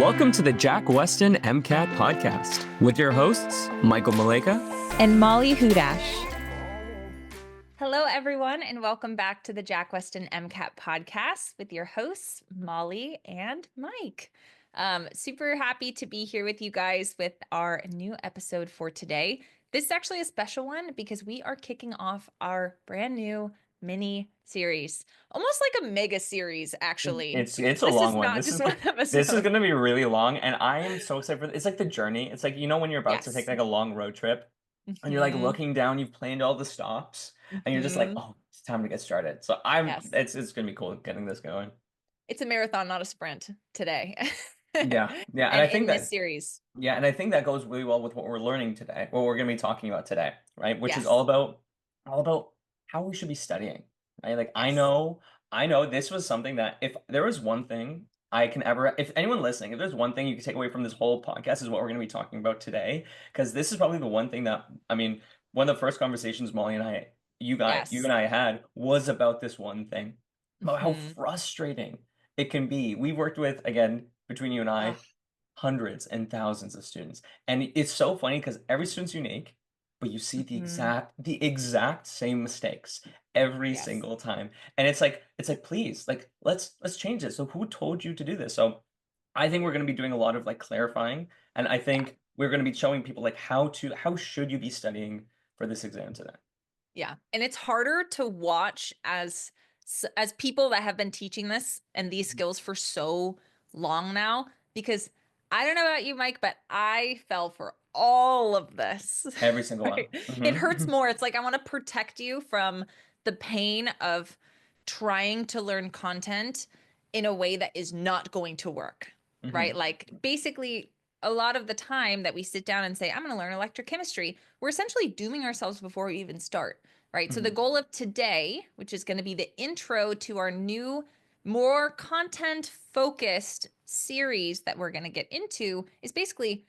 Welcome to the Jack Westin MCAT Podcast with your hosts, Michael Maleka and Molly Hudash. Hello, everyone, and welcome back to the Jack Westin MCAT Podcast with your hosts, Molly and Mike. Super happy to be here with you guys with our new episode for today. This is actually a special one because we are kicking off our brand new mini series, almost like a mega series, actually. It's a long one. This is going to be really long, and I am so excited for it. It's like the journey. It's like, you know, when you're about to take like a long road trip and you're like looking down, you've planned all the stops, and you're just like, oh, it's time to get started. So it's going to be cool getting this going. It's a marathon, not a sprint today. Yeah. And I think that this series. Yeah, and I think that goes really well with what we're learning today, what we're going to be talking about today, right? Which is Yes. all about how we should be studying, right? Like, Yes. I know this was something that if there was one thing if anyone listening, if there's one thing you can take away from this whole podcast is what we're going to be talking about today, because this is probably the one thing that, I mean, one of the first conversations Molly and you and I had was about this one thing, about how frustrating it can be. We worked with, again, between you and I, hundreds and thousands of students. And it's so funny because every student's unique, but you see the exact same mistakes every single time. And it's like, please, like, let's change it. So who told you to do this? So I think we're going to be doing a lot of like clarifying. And I think we're going to be showing people like how should you be studying for this exam today. Yeah. And it's harder to watch as people that have been teaching this and these skills for so long now, because I don't know about you, Mike, but I fell for all of this. Every single one. It hurts more. It's like I want to protect you from the pain of trying to learn content in a way that is not going to work, right? Like basically a lot of the time that we sit down and say, I'm going to learn electrochemistry, we're essentially dooming ourselves before we even start, right? So the goal of today, which is going to be the intro to our new, more content-focused series that we're going to get into, is basically,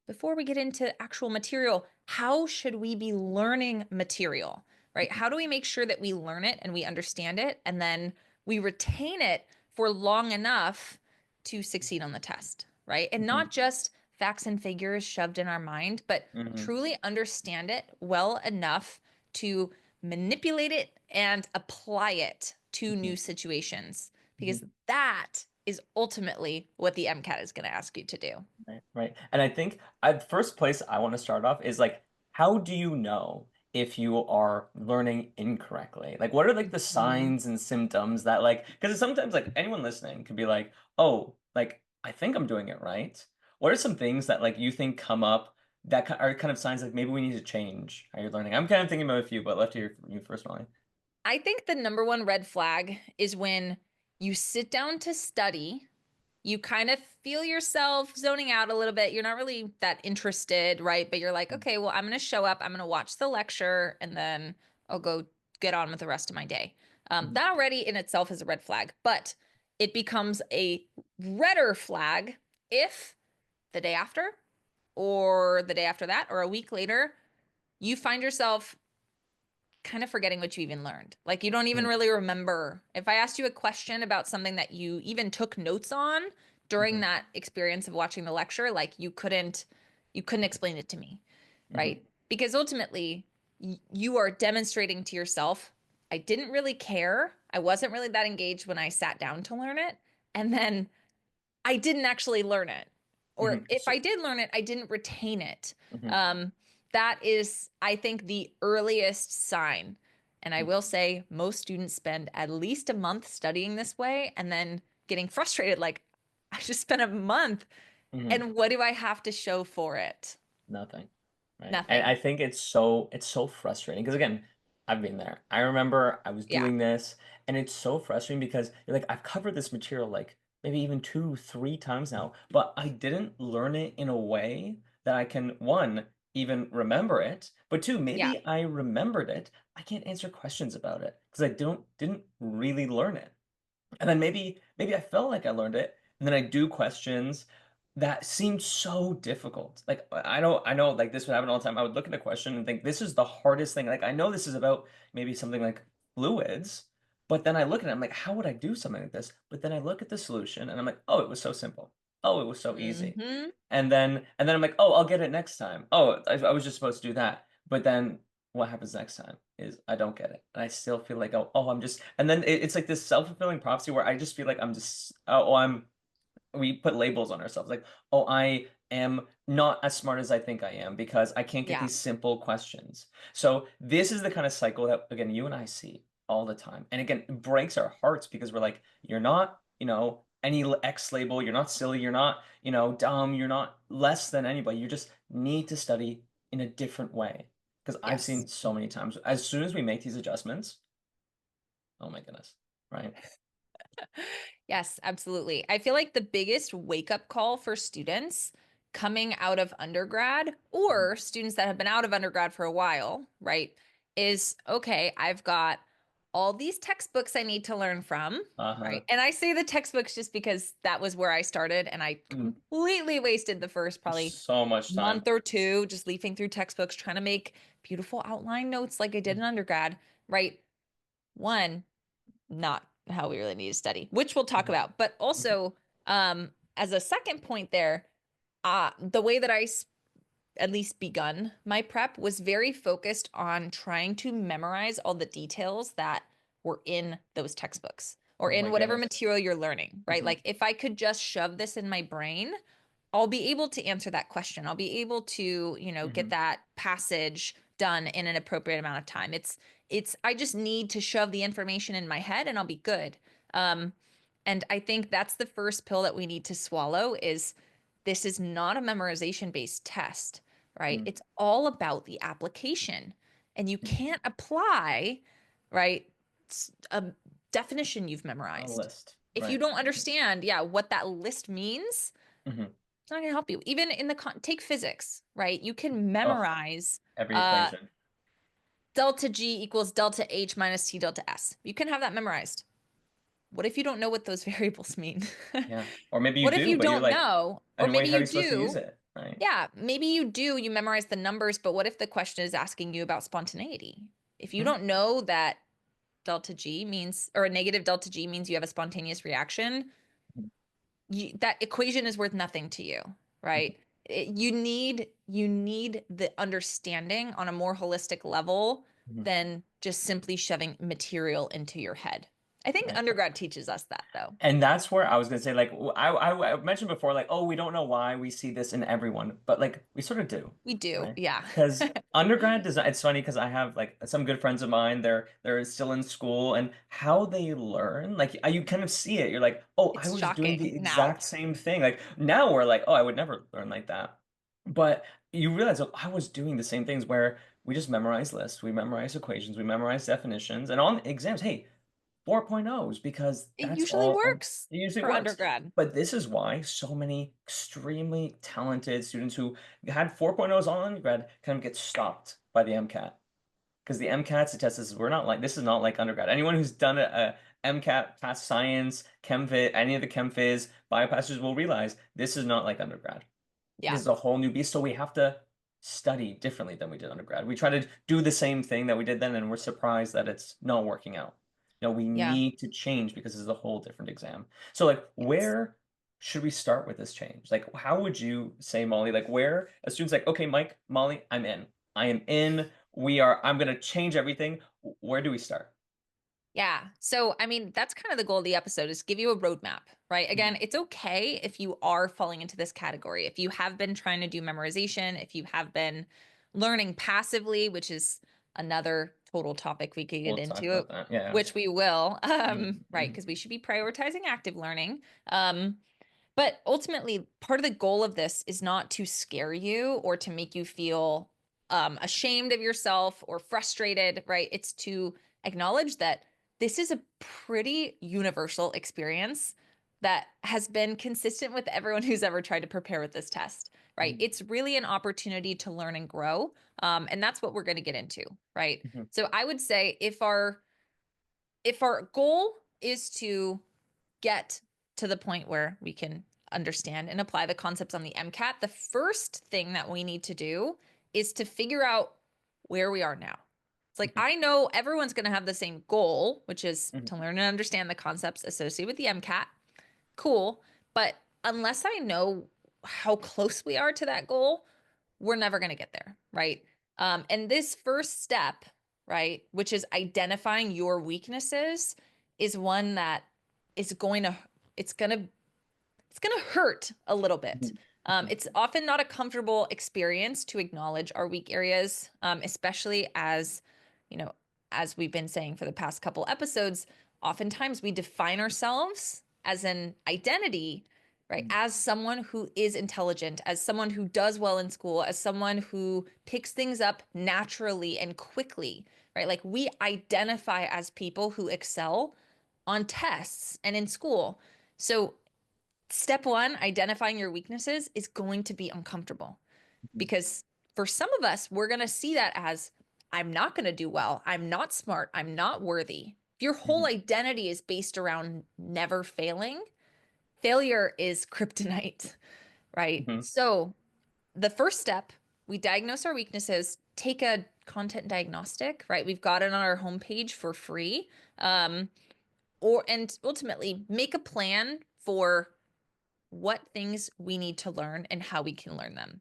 before we get into actual material, how should we be learning material, right? How do we make sure that we learn it and we understand it and then we retain it for long enough to succeed on the test, right? And not just facts and figures shoved in our mind, but truly understand it well enough to manipulate it and apply it to new situations, because that is ultimately what the MCAT is going to ask you to do. Right. And I think first place I want to start off is like, how do you know if you are learning incorrectly? Like, what are like the signs and symptoms that like, because sometimes like anyone listening could be like, oh, like, I think I'm doing it right. What are some things that like you think come up that are kind of signs like maybe we need to change how you're learning? I'm kind of thinking about a few, but I'd love to hear from you first, Molly. I think the number one red flag is when you sit down to study, you kind of feel yourself zoning out a little bit. You're not really that interested, right? But you're like, okay, well, I'm going to show up, I'm going to watch the lecture, and then I'll go get on with the rest of my day. That already in itself is a red flag, but it becomes a redder flag if the day after or the day after that or a week later, you find yourself kind of forgetting what you even learned. Like you don't even really remember. If I asked you a question about something that you even took notes on during that experience of watching the lecture, like you couldn't explain it to me, right? Because ultimately you are demonstrating to yourself, I didn't really care. I wasn't really that engaged when I sat down to learn it. And then I didn't actually learn it. Or if I did learn it, I didn't retain it. That is, I think, the earliest sign. And I will say most students spend at least a month studying this way and then getting frustrated. Like, I just spent a month and what do I have to show for it? Nothing. Right? Nothing. And I think it's so frustrating because, again, I've been there. I remember I was doing this and it's so frustrating because you're like, I've covered this material like maybe even 2-3 times now, but I didn't learn it in a way that I can, one, even remember it, but two, maybe I remembered it, I can't answer questions about it because I didn't really learn it. And then maybe I felt like I learned it, and then I do questions that seemed so difficult. Like I know like this would happen all the time. I would look at a question and think this is the hardest thing. Like I know this is about maybe something like fluids, but then I look at it, I'm like, how would I do something like this? But then I look at the solution and I'm like, oh, it was so simple. oh, it was so easy. Mm-hmm. And then I'm like, oh, I'll get it next time. Oh, I was just supposed to do that. But then what happens next time is I don't get it. And I still feel like, oh, I'm just, and then it's like this self-fulfilling prophecy where I just feel like I'm just, we put labels on ourselves like, oh, I am not as smart as I think I am because I can't get Yeah. these simple questions. So this is the kind of cycle that, again, you and I see all the time. And again, it breaks our hearts because we're like, you're not, any X label, you're not silly, you're not, dumb, you're not less than anybody. You just need to study in a different way. Because I've Yes. seen so many times, as soon as we make these adjustments, oh my goodness, right? Yes, absolutely. I feel like the biggest wake up call for students coming out of undergrad Mhm. or students that have been out of undergrad for a while, right, is okay, I've got all these textbooks I need to learn from, Uh-huh. right? And I say the textbooks just because that was where I started and I Mm. completely wasted the first probably So much time. month or two just leafing through textbooks trying to make beautiful outline notes like I did in undergrad, right? One, not how we really need to study, which we'll talk Mhm. about. But Mhm. also, as a second point there, the way that at least begun my prep was very focused on trying to memorize all the details that were in those textbooks or Oh my in whatever goodness. material you're learning, right? Mhm. Like if I could just shove this in my brain, I'll be able to answer that question. I'll be able to, get Mhm. that passage done in an appropriate amount of time. I just need to shove the information in my head and I'll be good. Um, and I think that's the first pill that we need to swallow is this is not a memorization based test, right? Mhm. It's all about the application. And you Mhm. can't apply, right, a definition you've A memorized. list, If you right? don't understand, yeah, what that list means, Mhm. it's not going to help you. Even in take physics, right? You can Oh, memorize every uh equation. delta G equals delta H minus T delta S. You can have that memorized. What if you don't know what those variables mean? Yeah. Or maybe you What if do, you but you're don't like, know? Or and wait, maybe how are you you supposed to use do. it, right? Yeah, maybe you do. You memorize the numbers, but what if the question is asking you about spontaneity? If you Mhm. don't know that delta G means, or a negative delta G means you have a spontaneous reaction, that equation is worth nothing to you, Mhm. right? You need the understanding on a more holistic level Mhm. than just simply shoving material into your head. I think Right. undergrad teaches us that though. And that's where I was gonna say, like, I mentioned before, like, oh, we don't know why we see this in everyone, but like, we sort of do, We do, right? yeah. Because undergrad design, it's funny because I have like some good friends of mine, they're still in school, and how they learn, like, you kind of see it. You're like, oh, I It's was doing shocking the now. exact same thing. Like now we're like, oh, I would never learn like that. But you realize, oh, I was doing the same things where we just memorize lists, we memorize equations, we memorize definitions, and on exams, hey. 4.0s because It that's usually all works it usually for works. undergrad. But this is why so many extremely talented students who had 4.0s on undergrad kind of get stopped by the MCAT. Because the MCAT's the test is we're not like this is not like undergrad. Anyone who's done a MCAT, passed science, chem phys, any of the chem phys, biopassers will realize this is not like undergrad. Yeah. This is a whole new beast. So we have to study differently than we did undergrad. We try to do the same thing that we did then, and we're surprised that it's not working out. No, we Yeah. need to change because this is a whole different exam. So, like, Yes. where should we start with this change? Like, how would you say, Molly, like, where a student's like, okay, Mike, Molly, I'm in. I am in. I'm going to change everything. Where do we start? Yeah. So, I mean, that's kind of the goal of the episode is give you a roadmap, right? Mhm. Again, it's okay if you are falling into this category. If you have been trying to do memorization, if you have been learning passively, which is another total topic we could get We'll talk into, about that. Yeah. which we will, right? Mhm. Because we should be prioritizing active learning. But ultimately, part of the goal of this is not to scare you or to make you feel ashamed of yourself or frustrated, right? It's to acknowledge that this is a pretty universal experience that has been consistent with everyone who's ever tried to prepare with this test, right? Mhm. It's really an opportunity to learn and grow. And that's what we're going to get into, right? Mhm. So I would say if our goal is to get to the point where we can understand and apply the concepts on the MCAT, the first thing that we need to do is to figure out where we are now. It's like, Mhm. I know everyone's going to have the same goal, which is Mhm. to learn and understand the concepts associated with the MCAT. Cool. But unless I know how close we are to that goal, we're never going to get there, right? And this first step, right, which is identifying your weaknesses, is one that is going to, it's going to, it's going to hurt a little bit. Mhm. It's often not a comfortable experience to acknowledge our weak areas, especially as, you know, as we've been saying for the past couple episodes, oftentimes we define ourselves as an identity, right? Mhm. As someone who is intelligent, as someone who does well in school, as someone who picks things up naturally and quickly, right? Like we identify as people who excel on tests and in school. So step one, identifying your weaknesses, is going to be uncomfortable Mhm. because for some of us, we're going to see that as I'm not going to do well. I'm not smart. I'm not worthy. If your whole Mhm. identity is based around never failing, failure is kryptonite, right? Mhm. So the first step, we diagnose our weaknesses, take a content diagnostic, right? We've got it on our homepage for free. Um, and ultimately make a plan for what things we need to learn and how we can learn them.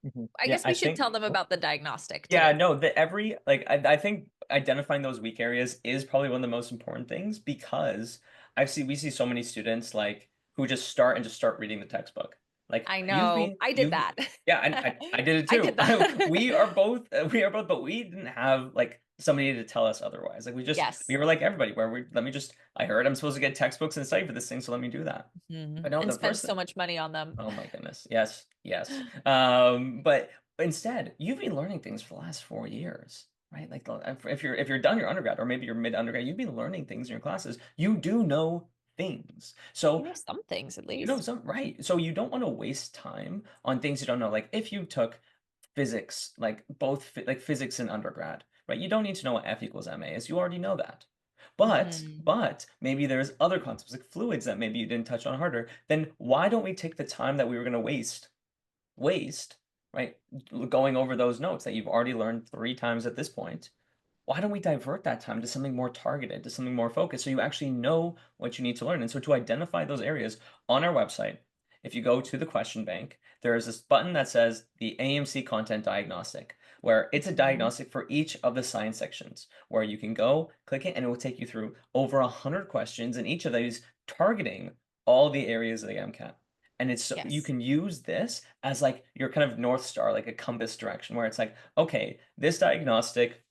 Mhm. I Yeah, guess I we should think. tell them about the diagnostic too. Yeah, no, the every like I think identifying those weak areas is probably one of the most important things because we see so many students like who just start reading the textbook. Like I know. I did you've that. yeah, I did it I too. did that. We are both, but we didn't have like somebody to tell us otherwise. Like we Yes. were like everybody where we let me just I heard I'm supposed to get textbooks and study for this thing, so let me do that. But no, And the spend first so much money on them. Oh my goodness. Yes, yes. But instead, you've been learning things for the last 4 years, right? Like if you're done your undergrad or maybe you're mid undergrad, you've been learning things in your classes. You do know things. You So know some things at you know least. some right. So you don't want to waste time on things you don't know. Like if you took physics, like like physics in undergrad, right? You don't need to know what F equals ma is. You already know that. Hmm. But maybe there's other concepts like fluids that maybe you didn't touch on harder. Then why don't we take the time that we were going to waste, right? Going over those notes that you've already learned 3 times at this point. Why don't we divert that time to something more targeted, to something more focused, so you actually know what you need to learn? And so to identify those areas on our website, if you go to the question bank, there is this button that says the AMC Content Diagnostic, where it's a Hmm. diagnostic for each of the science sections, where you can go, click it, and it will take you through over 100 questions, and each of these targeting all the areas of the MCAT. And it's so you Yes. can use this as like your kind of North Star, like a compass direction, where it's like, okay, this diagnostic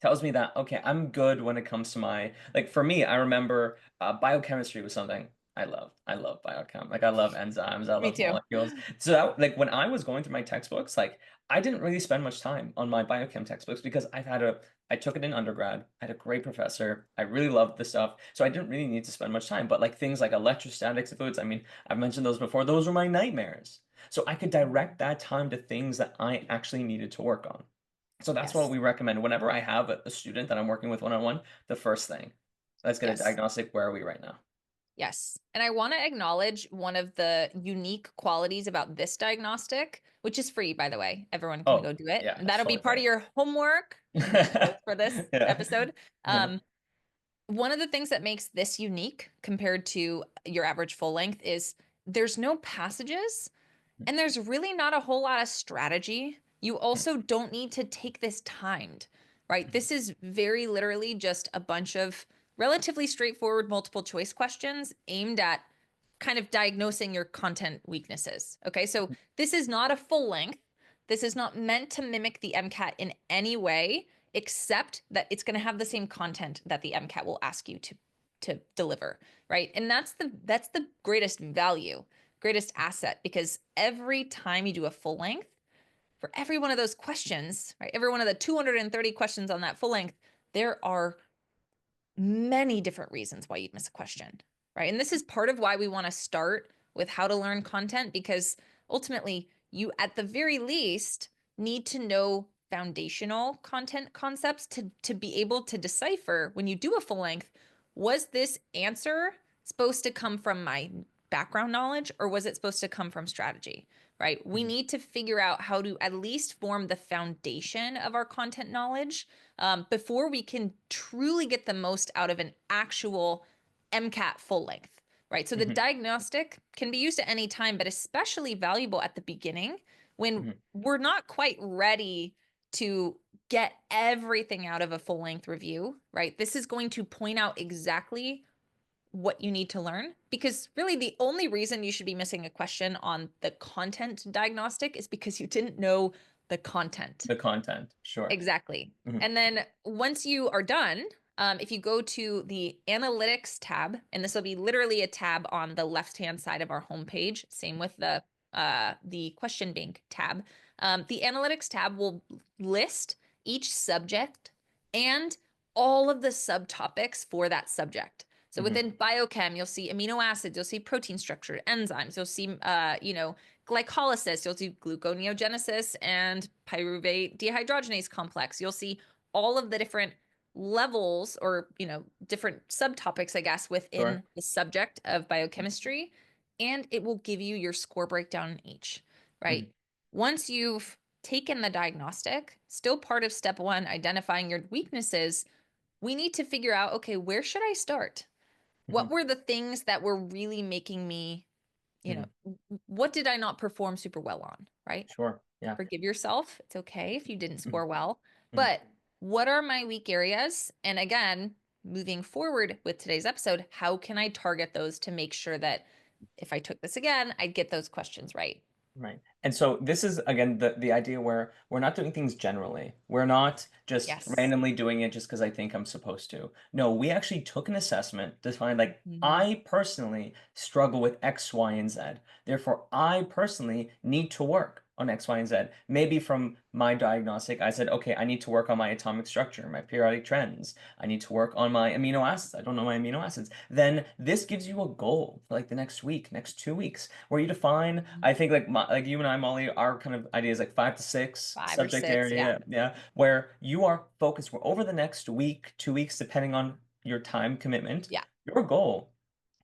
tells me that okay, I'm good when it comes to my like for me, I remember biochemistry was something I love. I love biochem. Like I love enzymes, I Me love too. molecules. So that, like when I was going through my textbooks, like I didn't really spend much time on my biochem textbooks because I took it in undergrad. I had a great professor. I really loved the stuff. So I didn't really need to spend much time. But like things like electrostatics, fluids, I mean, I've mentioned those before. Those were my nightmares. So I could direct that time to things that I actually needed to work on. So that's what Yes. we recommend whenever I have a student that I'm working with one-on-one, the first thing, let's get a Yes. diagnostic. Where are we right now? Yes. And I want to acknowledge one of the unique qualities about this diagnostic, which is free, by the way. Everyone can go Oh, do it. yeah, And it's that'll be totally part free. of your homework notes for this Yeah. episode. Yeah. Um, One of the things that makes this unique compared to your average full length is there's no passages and there's really not a whole lot of strategy. You also don't need to take this timed, right? This is very literally just a bunch of relatively straightforward multiple choice questions aimed at kind of diagnosing your content weaknesses. Okay, so this is not a full length. This is not meant to mimic the MCAT in any way, except that it's going to have the same content that the MCAT will ask you to deliver, right? And that's the greatest value, greatest asset, because every time you do a full length, for every one of those questions, right? Every one of the 230 questions on that full length, there are many different reasons why you'd miss a question, right? And this is part of why we want to start with how to learn content, because ultimately, you at the very least need to know foundational content concepts to be able to decipher when you do a full length, was this answer supposed to come from my background knowledge or was it supposed to come from strategy? Right? We Mhm. need to figure out how to at least form the foundation of our content knowledge before we can truly get the most out of an actual MCAT full length. right? So the Hmm. diagnostic can be used at any time, but especially valuable at the beginning when Hmm. we're not quite ready to get everything out of a full length review, right? This is going to point out exactly what you need to learn, because really the only reason you should be missing a question on the content diagnostic is because you didn't know the content. The content, sure. Exactly. Hmm. And then once you are done, if you go to the analytics tab, and this will be literally a tab on the left-hand side of our homepage, same with the question bank tab. The analytics tab will list each subject and all of the subtopics for that subject. So Hmm. within biochem, you'll see amino acids, you'll see protein structure, enzymes, you'll see glycolysis, you'll see gluconeogenesis and pyruvate dehydrogenase complex. You'll see all of the different levels or, different subtopics, I guess, Sure. within the subject of biochemistry. And it will give you your score breakdown in each, Hmm. right? Once you've taken the diagnostic, still part of step one, identifying your weaknesses, we need to figure out, okay, where should I start? Hmm. What were the things that were really making me, Hmm. what did I not perform super well on, right? Sure. Yeah. Forgive yourself. It's okay if you didn't Hmm. score well. Hmm. But what are my weak areas? And again, moving forward with today's episode, how can I target those to make sure that if I took this again, I'd get those questions right? Right. And so this is again the idea where we're not doing things generally. We're not just Yes. randomly doing it just because I think I'm supposed to. No, we actually took an assessment to find like Hmm. I personally struggle with X, Y, and Z. Therefore, I personally need to work on X, Y, and Z. Maybe from my diagnostic, I said, okay, I need to work on my atomic structure, my periodic trends. I need to work on my amino acids. I don't know my amino acids. Then this gives you a goal for like the next week, next 2 weeks, where you define, I think like you and I, Molly, our kind of idea is like 5 to 6 5 or subject 6. Yeah. area, yeah, where you are focused where over the next week, 2 weeks, depending on your time commitment, Yeah. your goal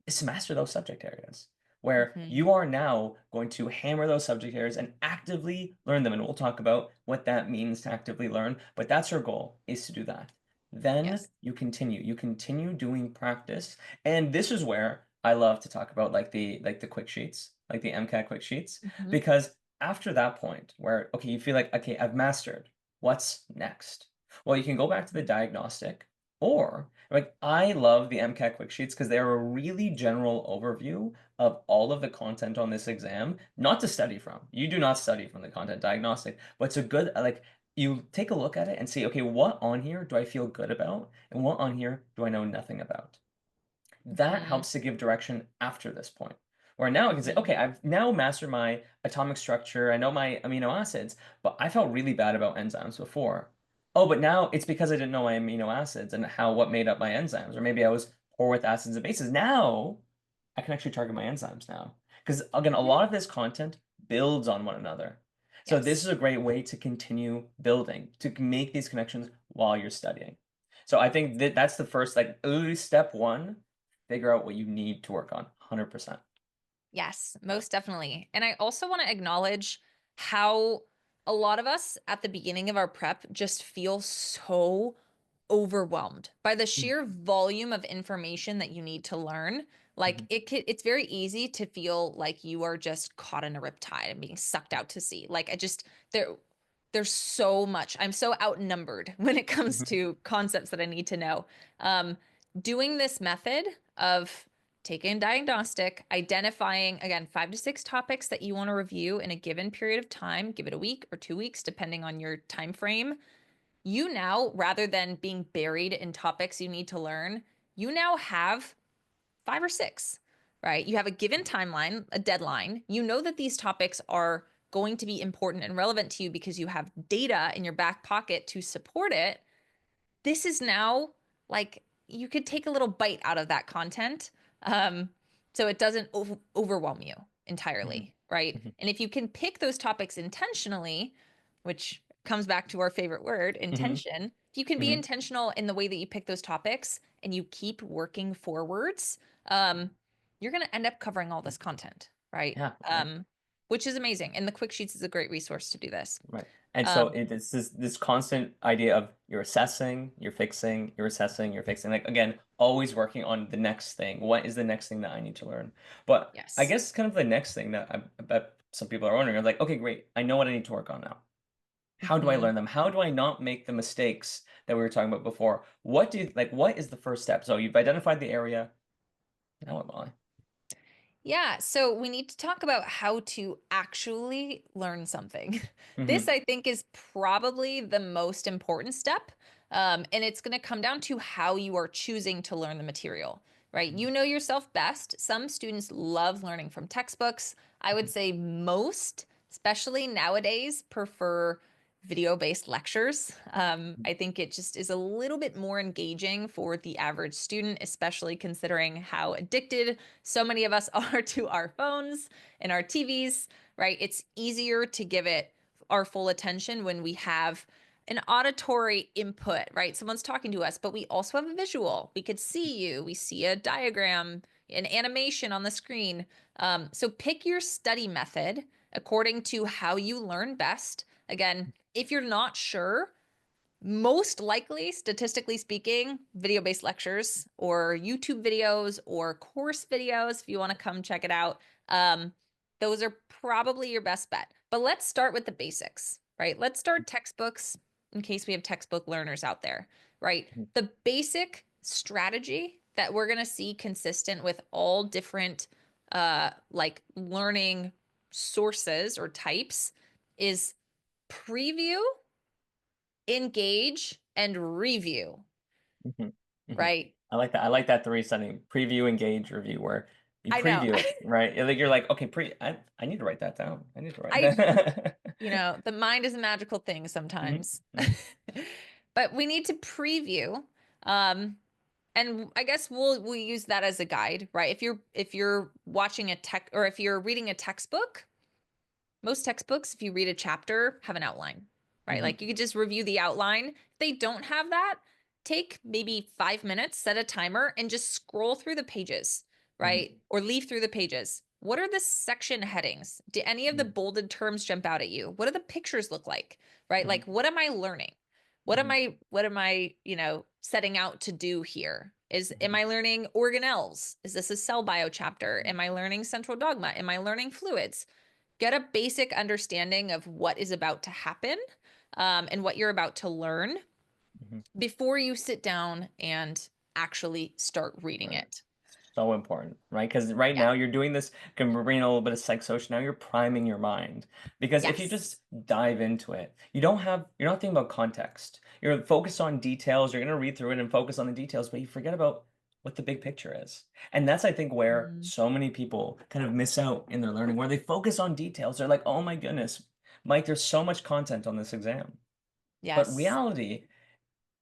is to master those subject areas. Where Hmm. you are now going to hammer those subject areas and actively learn them. And we'll talk about what that means to actively learn, but that's your goal, is to do that. Then Yes. you continue doing practice. And this is where I love to talk about like the quick sheets, like the MCAT quick sheets, Hmm. because after that point where okay, you feel like okay, I've mastered, what's next? Well, you can go back to the diagnostic, or like I love the MCAT quick sheets because they're a really general overview of all of the content on this exam, not to study from. You do not study from the content diagnostic, but it's a good like you take a look at it and see, okay, what on here do I feel good about? And what on here do I know nothing about? That Hmm. helps to give direction after this point. Where now I can say, Hmm. okay, I've now mastered my atomic structure, I know my amino acids, but I felt really bad about enzymes before. Oh, but now it's because I didn't know my amino acids and what made up my enzymes, or maybe I was poor with acids and bases. Now I can actually target my enzymes now. Because again, a Hmm. lot of this content builds on one another. So this is Yes. a great way to continue building, to make these connections while you're studying. So I think that that's the first, like, literally step one, figure out what you need to work on 100%. Yes, Yeah. most definitely. And I also want to acknowledge how a lot of us at the beginning of our prep just feel so overwhelmed by the Mhm. sheer volume of information that you need to learn. Like Mhm. it's very easy to feel like you are just caught in a riptide and being sucked out to sea. Like I just there's so much. I'm so outnumbered when it comes Mhm. to concepts that I need to know. Um, Doing this method of taking a diagnostic, identifying again 5 to 6 topics that you want to review in a given period of time, give it a week or 2 weeks, depending on your time frame. You now, rather than being buried in topics you need to learn, you now have 5 or 6, right? You have a given timeline, a deadline. You know that these topics are going to be important and relevant to you because you have data in your back pocket to support it. This is now like you could take a little bite out of that content, um, so it doesn't overwhelm you Mhm. entirely, right? Mhm. And if you can pick those topics intentionally, which comes back to our favorite word, Mhm. intention, if you can be Mhm. intentional in the way that you pick those topics and you keep working forwards, um, you're going to end up covering all this content, right? Yeah, right. which is amazing. And the quick sheets is a great resource to do this. Right. And so Um, it's this constant idea of you're assessing, you're fixing, you're assessing, you're fixing. Like again, always working on the next thing. What is the next thing that I need to learn? But I yes. guess kind of the next thing that I bet some people are wondering are like, okay, great. I know what I need to work on now. How do I Mhm. learn them? How do I not make the mistakes that we were talking about before? What do you like? What is the first step? So you've identified the area. Now what, Molly? Yeah, so we need to talk about how to actually learn something. This, Mm-hmm. I think, is probably the most important step. And it's going to come down to how you are choosing to learn the material, right? You know yourself best. Some students love learning from textbooks. I would say most, especially nowadays, prefer video-based lectures. I think it just is a little bit more engaging for the average student, especially considering how addicted so many of us are to our phones and our TVs, right? It's easier to give it our full attention when we have an auditory input, right? Someone's talking to us, but we also have a visual. We could see you, we see a diagram, an animation on the screen. So pick your study method according to how you learn best. Again, if you're not sure, most likely, statistically speaking, video-based lectures or YouTube videos or course videos, if you want to come check it out, those are probably your best bet. But let's start with the basics, right? Let's start textbooks in case we have textbook learners out there, right? The basic strategy that we're going to see consistent with all different like learning sources or types is preview, engage, and review, Hmm. Hmm. right? I like that. I like that three setting: preview, engage, review, where you I know. preview it, right? Like you're like, okay, I need to write that down. I need to write I, that. the mind is a magical thing Hmm. sometimes. Hmm. But we need to preview. Um, and I guess we'll use that as a guide, right? If you're watching a tech or if you're reading a textbook, most textbooks, if you read a chapter, have an outline, right? Hmm. Like you could just review the outline. If they don't have that, take maybe 5 minutes, set a timer, and just scroll through the pages, Hmm. right? Or leaf through the pages. What are the section headings? Do any of the bolded terms jump out at you? What do the pictures look like? Right? Hmm. Like, what am I learning? What am I setting out to do here? Am Hmm. I learning organelles? Is this a cell bio chapter? Am I learning central dogma? Am I learning fluids? Get a basic understanding of what is about to happen, and what you're about to learn Hmm. before you sit down and actually start reading Right. it. So important, right? Because right Yeah. now you're doing this, can bring a little bit of psychosocial. Now you're priming your mind. Because if you Yes. just dive into it, you're not thinking about context. You're focused on details. You're going to read through it and focus on the details, but you forget about what the big picture is. And that's, I think, where Mm, so many people kind of miss out in their learning, where they focus on details. They're like, oh my goodness, Mike, there's so much content on this exam. But yes. reality,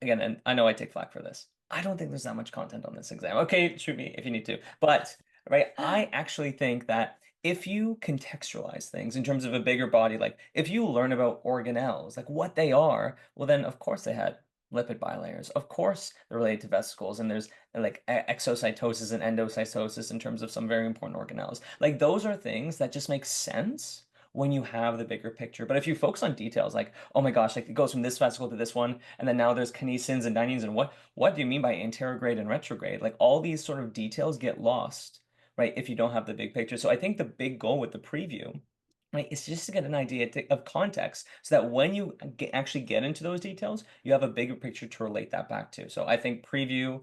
again, and I know I take flack for this. I don't think there's that much content on this exam. Okay, shoot me if you need to. But, right, I actually think that if you contextualize things in terms of a bigger body, like if you learn about organelles, like what they are, well, then of course they had lipid bilayers. Of course they're related to vesicles, and there's like exocytosis and endocytosis in terms of some very important organelles. Like those are things that just make sense when you have the bigger picture. But if you focus on details, like, oh my gosh, like it goes from this vesicle to this one, and then now there's kinesins and dyneins, and what do you mean by anterograde and retrograde? Like all these sort of details get lost, right, if you don't have the big picture. So I think the big goal with the preview, right, is just to get an idea of context so that when you actually get into those details, you have a bigger picture to relate that back to. So I think preview,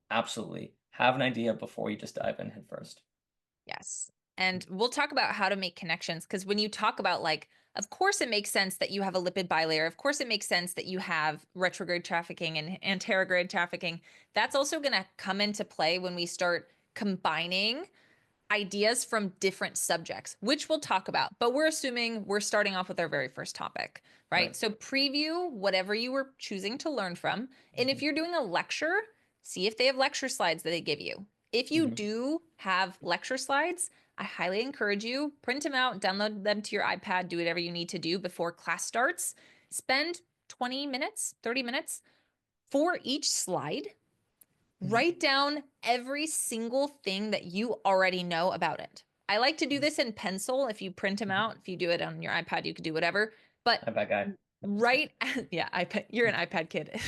absolutely. Have an idea before you just dive in head first. Yes. And we'll talk about how to make connections because when you talk about like, of course, it makes sense that you have a lipid bilayer. Of course, it makes sense that you have retrograde trafficking and anterograde trafficking. That's also going to come into play when we start combining ideas from different subjects, which we'll talk about. But we're assuming we're starting off with our very first topic, right? Right. So preview whatever you were choosing to learn from. And if Hmm. you're doing a lecture, see if they have lecture slides that they give you. If you Hmm. do have lecture slides, I highly encourage you print them out, download them to your iPad, do whatever you need to do before class starts. Spend 20 minutes, 30 minutes for each slide. Hmm. Write down every single thing that you already know about it. I like to do this in pencil. If you print them out, if you do it on your iPad, you could do whatever. But I'm that guy. write, yeah, iPad, you're an iPad kid.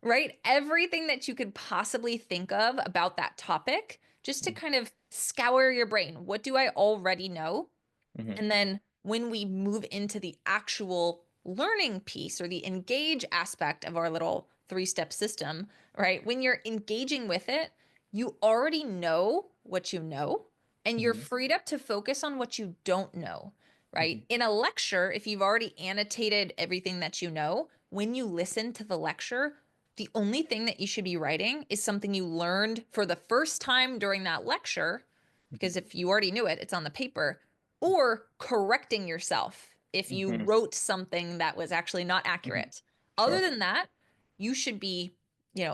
Write everything that you could possibly think of about that topic, just to kind of scour your brain. What do I already know? Mm-hmm. And then when we move into the actual learning piece or the engage aspect of our little three-step system, right? When you're engaging with it, you already know what you know, and you're Mm-hmm. freed up to focus on what you don't know, Mm-hmm. right? In a lecture, if you've already annotated everything that you know, when you listen to the lecture, the only thing that you should be writing is something you learned for the first time during that lecture, because if you already knew it, it's on the paper, or correcting yourself if you Mm-hmm. wrote something that was actually not Mm-hmm. accurate. Other Sure. than that, you should be,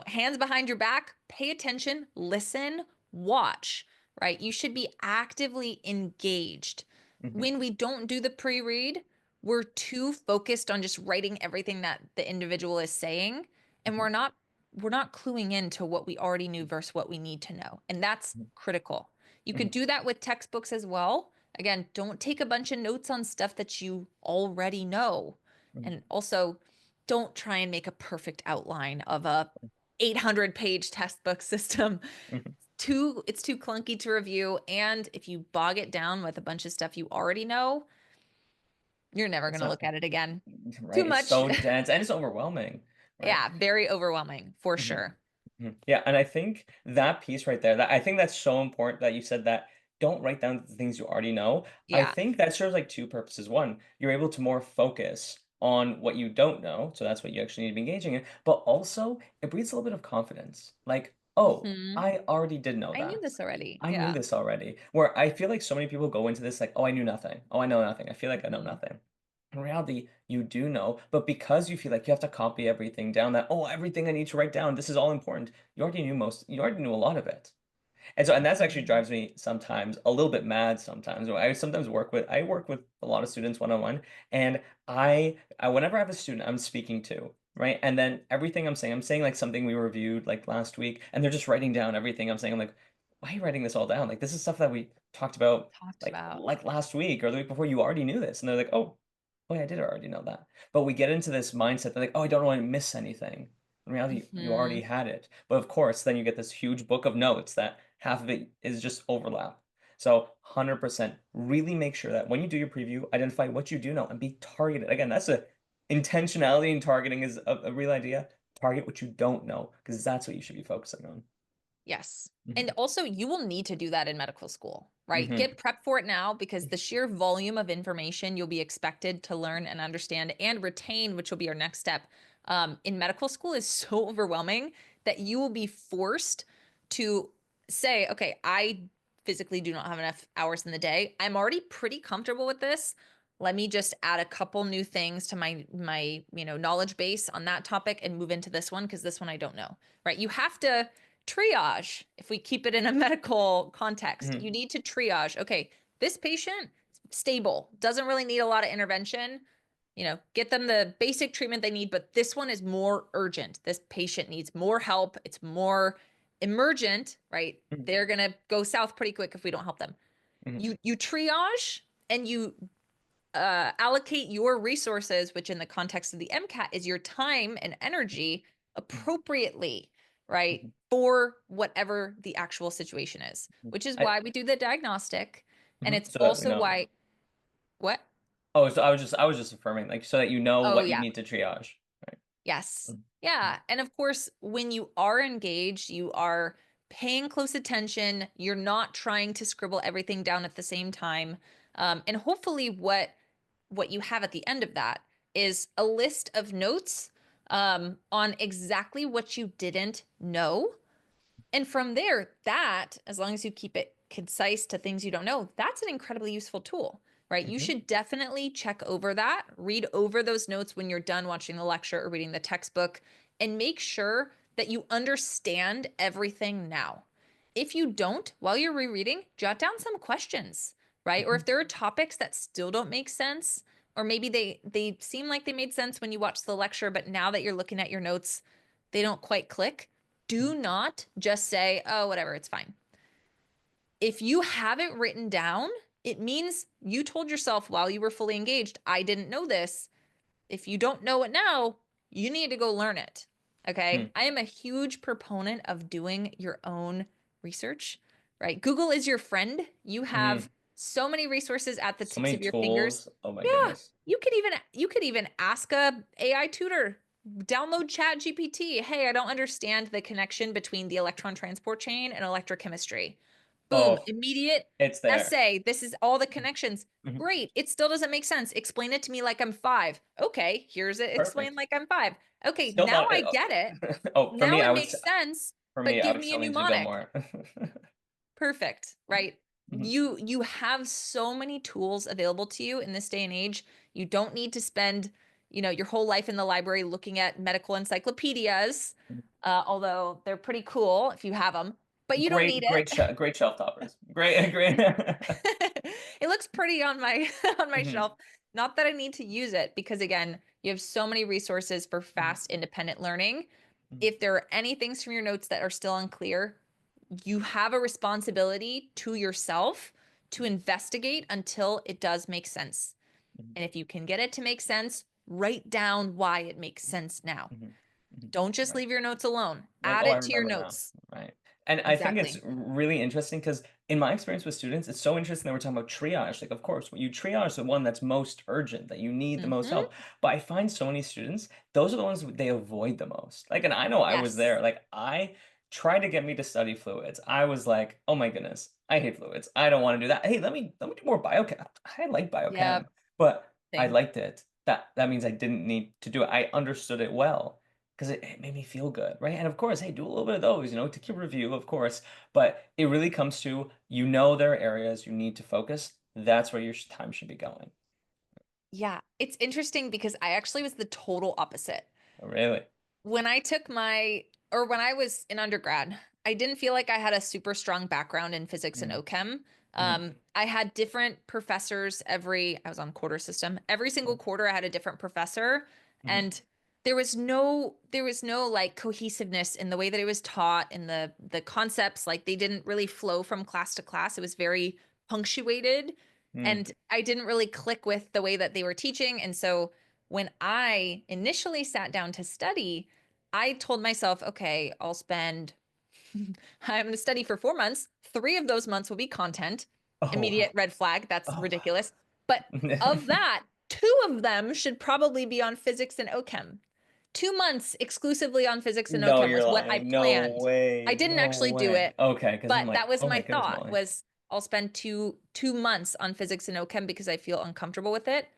hands behind your back, pay attention, listen, watch, right? You should be actively engaged. Mm-hmm. When we don't do the pre-read, we're too focused on just writing everything that the individual is saying, and Mm-hmm. we're not cluing into what we already knew versus what we need to know. And that's critical. You could do that with textbooks as well. Again, don't take a bunch of notes on stuff that you already know. Mm-hmm. And also, don't try and make a perfect outline of a 800-page textbook system. Mm-hmm. It's too clunky to review. And if you bog it down with a bunch of stuff you already know, you're never going It's to not look at it again. Too right. It's much. so dense and it's overwhelming, right? Yeah, very overwhelming for Mhm. sure. Mhm. Yeah, and I think that piece right there, that I think that's so important that you said that don't write down the things you already know. I Yeah. think that serves like two purposes. One, you're able to more focus on what you don't know, so that's what you actually need to be engaging in, but also it breeds a little bit of confidence. Like, oh, Hmm. I already did know I knew that. this already. I knew Yeah. this already. Where I feel like so many people go into this like, oh, I knew nothing. Oh, I know nothing. I feel like I know Hmm. nothing. In reality, you do know, but because you feel like you have to copy everything down, that, oh, everything I need to write down, this is all important, you already knew a lot of it. And that's actually Hmm. drives me sometimes a little bit mad sometimes. I work with a lot of students one-on-one, and whenever I have a student I'm speaking to, right? And then everything I'm saying like something we reviewed like last week, and they're just writing down everything I'm saying. I'm like, why are you writing this all down? Like this is stuff that we talked about Talked about. like last week or the week before. You already knew this. And they're like, oh yeah, I did already know that. But we get into this mindset that like, oh, I don't want to miss anything. In reality, you already Hmm. had it. But of course, then you get this huge book of notes that half of it is just overlap. So 100% really make sure that when you do your preview, identify what you do know and be targeted. Again, that's a intentionality, and targeting is a real idea. Target what you don't know because that's what you should be focusing on. Yes. And Hmm. also, you will need to do that in medical school, right? Hmm. Get prepped for it now because the sheer volume of information you'll be expected to learn and understand and retain, which will be our next step, in medical school is so overwhelming that you will be forced to say, okay, I physically do not have enough hours in the day. I'm already pretty comfortable with this. Let me just add a couple new things to my knowledge base on that topic and move into this one because this one I don't know, right? You have to triage, if we keep it in a medical context, Hmm. you need to triage. Okay, this patient, stable, doesn't really need a lot of intervention. Get them the basic treatment they need, but this one is more urgent. This patient needs more help. It's more emergent, right? They're gonna go south pretty quick if we don't help them. Hmm. You triage and you allocate your resources, which in the context of the MCAT is your time and energy appropriately, right? For whatever the actual situation is, which is I, why we do the diagnostic. And it's so that we also know. why, what? Oh, so I was just affirming, like, so that you know Oh, what you yeah. need to triage. Right. Yes. Mhm. Yeah. And of course, when you are engaged, you are paying close attention. You're not trying to scribble everything down at the same time. And hopefully, what you have at the end of that is a list of notes on exactly what you didn't know. And from there, that, as long as you keep it concise to things you don't know, that's an incredibly useful tool, right? You Mhm. should definitely check over that, read over those notes when you're done watching the lecture or reading the textbook, and make sure that you understand everything now. If you don't, while you're rereading, jot down some questions, right? Or if Mhm. there are topics that still don't make sense, or maybe they seem like they made sense when you watched the lecture, but now that you're looking at your notes, they don't quite click. Do not just say, oh, whatever, it's fine. If you have it written down, it means you told yourself while you were fully engaged, I didn't know this. If you don't know it now, you need to go learn it. Okay. Hmm. I am a huge proponent of doing your own research, right? Google is your friend. You have Hmm. so many resources at the So tips many of your fingers. tools. Oh my Yeah. goodness. You could even ask a AI tutor. Download Chat GPT. Hey, I don't understand the connection between the electron transport chain and electrochemistry. Boom, Oh, immediate it's there. essay. This is all the connections. Mhm. Great. It still doesn't make sense. Explain it to me like I'm five. Okay, here's it explained Perfect. like I'm five. Okay, Still now not. I get it. Oh, for Now me, it makes sense, for but me, I give would me a still need to go mnemonic. more. Perfect, right? Mhm. You have so many tools available to you in this day and age. You don't need to spend, your whole life in the library looking at medical encyclopedias, although they're pretty cool if you have them, but you don't need Great, it. great shelf toppers. Great, great. It looks pretty on my on my Mhm. shelf. Not that I need to use it because again, you have so many resources for Mhm. fast independent learning. Mhm. If there are any things from your notes that are still unclear, you have a responsibility to yourself to investigate until it does make sense. Mhm. And if you can get it to make sense, write down why it makes sense now. Mhm. Mhm. Don't just Right. leave your notes alone. Like, Add oh, I it to your remember now. notes. Right. And I think it's Exactly. really interesting because in my experience with students, it's so interesting that we're talking about triage. Like, of course, when you triage the one that's most urgent, that you need the most Mm-hmm. help. But I find so many students, those are the ones they avoid the most. Like, and I know I was Yes. there. Like, I tried to get me to study fluids. I was like, oh my goodness, I hate fluids. I don't want to do that. Hey, let me do more biochem. I like biochem, Yep. but I Same. liked it. That means I didn't need to do it. I understood it well because it made me feel good, right? And of course, hey, do a little bit of those, to keep review, of course. But it really comes to, there are areas you need to focus. That's where your time should be going. Yeah, it's interesting because I actually was the total opposite. Oh, really? When I took when I was in undergrad, I didn't feel like I had a super strong background in physics and Mm-hmm. OChem. Mm-hmm. I had different professors I was on quarter system. Every single quarter I had a different professor, Mm-hmm. and there was no like cohesiveness in the way that it was taught, in the concepts. Like they didn't really flow from class to class. It was very punctuated, Mm. and I didn't really click with the way that they were teaching. And so when I initially sat down to study, I told myself, okay, I'm going to study for 4 months. 3 of those months will be content. Oh, Immediate wow. red flag. That's Oh, ridiculous. But wow. of that, 2 of them should probably be on physics and OChem. 2 months exclusively on physics and No, OChem you're was what I lying. No planned. I way. didn't No actually do way. it, Okay, because I'm but that like, was oh my my goodness, thought Molly. was I'll spend two months on physics and OChem because I feel uncomfortable with it.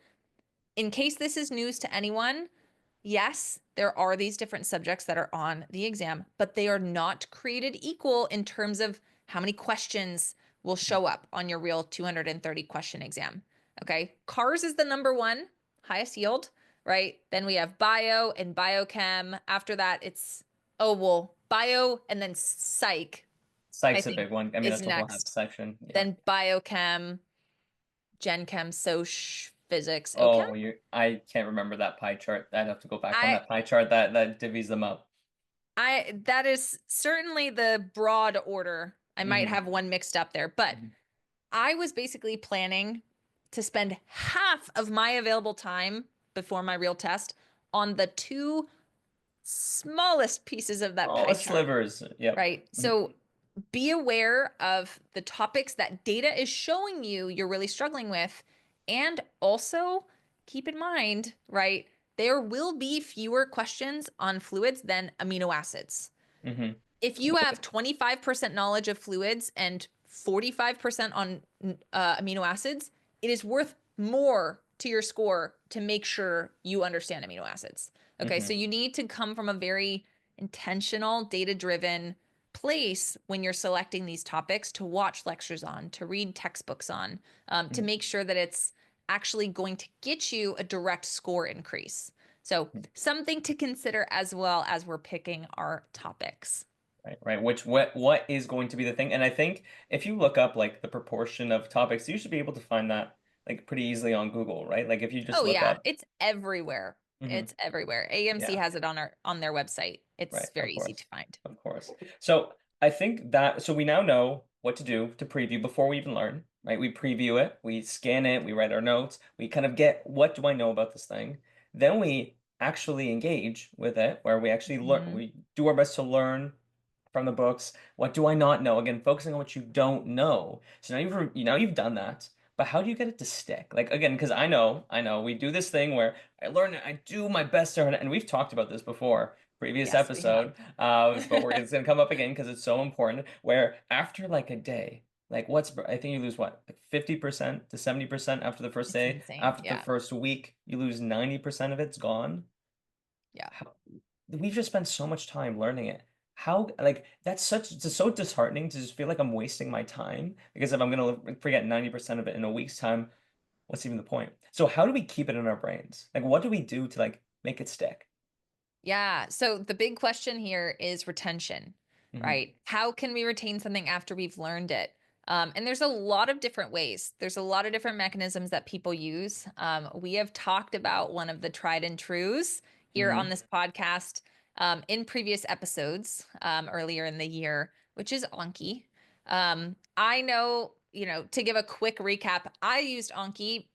In case this is news to anyone, yes, there are these different subjects that are on the exam, but they are not created equal in terms of how many questions will show up on your real 230 question exam. Okay. Cars is the number one highest yield, right? Then we have bio and biochem. After that, oh, well, bio and then psych, I Psych's a think, big one. I mean, is that's the whole half next. section. Yeah. Then biochem, gen chem, soc, physics, OChem. Oh, I can't remember that pie chart. I'd have to go back on I that pie chart that divvies them up. that is certainly the broad order. I might Mm-hmm. have one mixed up there, but Mm-hmm. I was basically planning to spend half of my available time before my real test on the two smallest pieces of that Oh, pie chart, slivers. Yep. right? Mhm. So be aware of the topics that data is showing you you're really struggling with. And also keep in mind, right, there will be fewer questions on fluids than amino acids. Mhm. If you have 25% knowledge of fluids and 45% on amino acids, it is worth more to your score to make sure you understand amino acids. Okay, so Mhm. you need to come from a very intentional, data driven place when you're selecting these topics to watch lectures on, to read textbooks on, to Mhm. make sure that it's actually going to get you a direct score increase. So, Mhm. something to consider as well as we're picking our topics. Right, right. What is going to be the thing? And I think if you look up like the proportion of topics, you should be able to find that like pretty easily on Google, right? Like if you just Oh look yeah, up. it's everywhere. Mhm. It's everywhere. AMC Yeah, has it on their website. right, It's of very easy to course. find. Of course. So I think that so we now know what to do to preview before we even learn, right? We preview it, we scan it, we write our notes, we kind of get what do I know about this thing? Then we actually engage with it, where we actually learn, Mhm. we do our best to learn from the books. What do I not know? Again, focusing on what you don't know. So now you've done that, but how do you get it to stick? Like again, because I know, we do this thing where I learn it, I do my best to learn it, and we've talked about this before, previous Yes, we have. episode, but it's gonna come up again because it's so important. Where after like a day, like I think you lose what, like 50% to 70% after the first It's day. insane. After the Yeah. first week, you lose 90% of it's gone. Yeah. How, we've just spent so much time learning it. How, like, it's so disheartening to just feel like I'm wasting my time because if I'm gonna forget 90% of it in a week's time, what's even the point? So how do we keep it in our brains? Like, what do we do to like make it stick? Yeah. So the big question here is retention, Hmm. right? How can we retain something after we've learned it? And there's a lot of different ways. There's a lot of different mechanisms that people use. We have talked about one of the tried and trues here on Hmm. this podcast in previous episodes earlier in the year, which is Anki. I know, to give a quick recap, I used Anki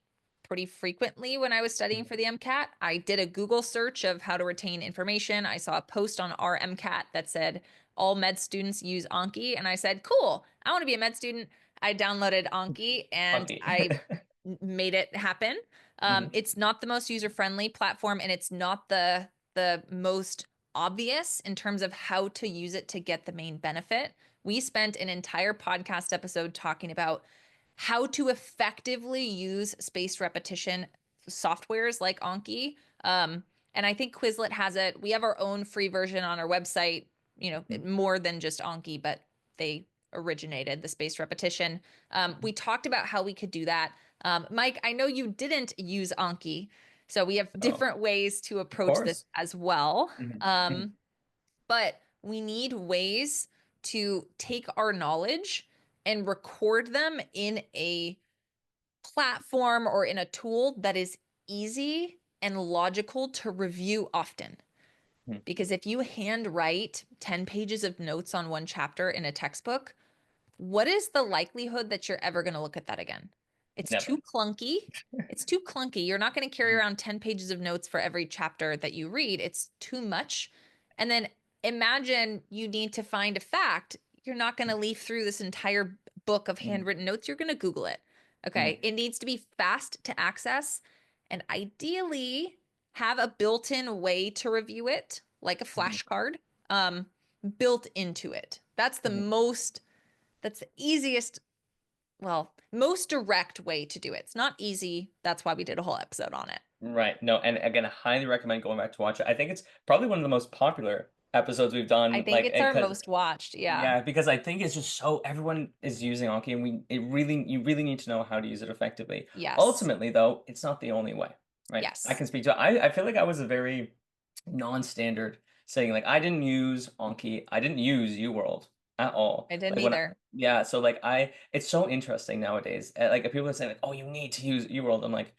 pretty frequently when I was studying for the MCAT. I did a Google search of how to retain information. I saw a post on our MCAT that said all med students use Anki, and I said, "Cool, I want to be a med student." I downloaded Anki and Funky. I made it happen. Hmm. It's not the most user-friendly platform, and it's not the most obvious in terms of how to use it to get the main benefit. We spent an entire podcast episode talking about how to effectively use spaced repetition softwares like Anki. And I think Quizlet has it. We have our own free version on our website, more than just Anki, but they originated the spaced repetition. We talked about how we could do that. Mike, I know you didn't use Anki, so we have Oh, different ways to of approach this course. as well. Hmm. Hmm. Um, but we need ways to take our knowledge and record them in a platform or in a tool that is easy and logical to review often. Hmm. Because if you handwrite 10 pages of notes on one chapter in a textbook, what is the likelihood that you're ever going to look at that again? It's Never. too clunky. It's too clunky. You're not going to carry Mhm. around 10 pages of notes for every chapter that you read. It's too much. And then imagine you need to find a fact. You're not going to leaf through this entire book of Mhm. handwritten notes. You're going to Google it. Okay. Mhm. It needs to be fast to access and ideally have a built in way to review it, like a Mhm. flashcard, um, built into it. That's the easiest, well, most direct way to do it. It's not easy. That's why we did a whole episode on it. Right. No, and again, I highly recommend going back to watch it. I think it's probably one of the most popular episodes we've I done, think like, it's our because most watched. Yeah. yeah, because I think it's just so everyone is using Anki, and you really need to know how to use it effectively. Yes. Ultimately, though, it's not the only way, right? I Yes. can speak to I feel like I was a very non-standard saying like I didn't use Anki, I didn't use UWorld at all. I didn't Like when either. yeah, so like it's so interesting nowadays. Like if people are saying like, "Oh, you need to use UWorld," I'm like,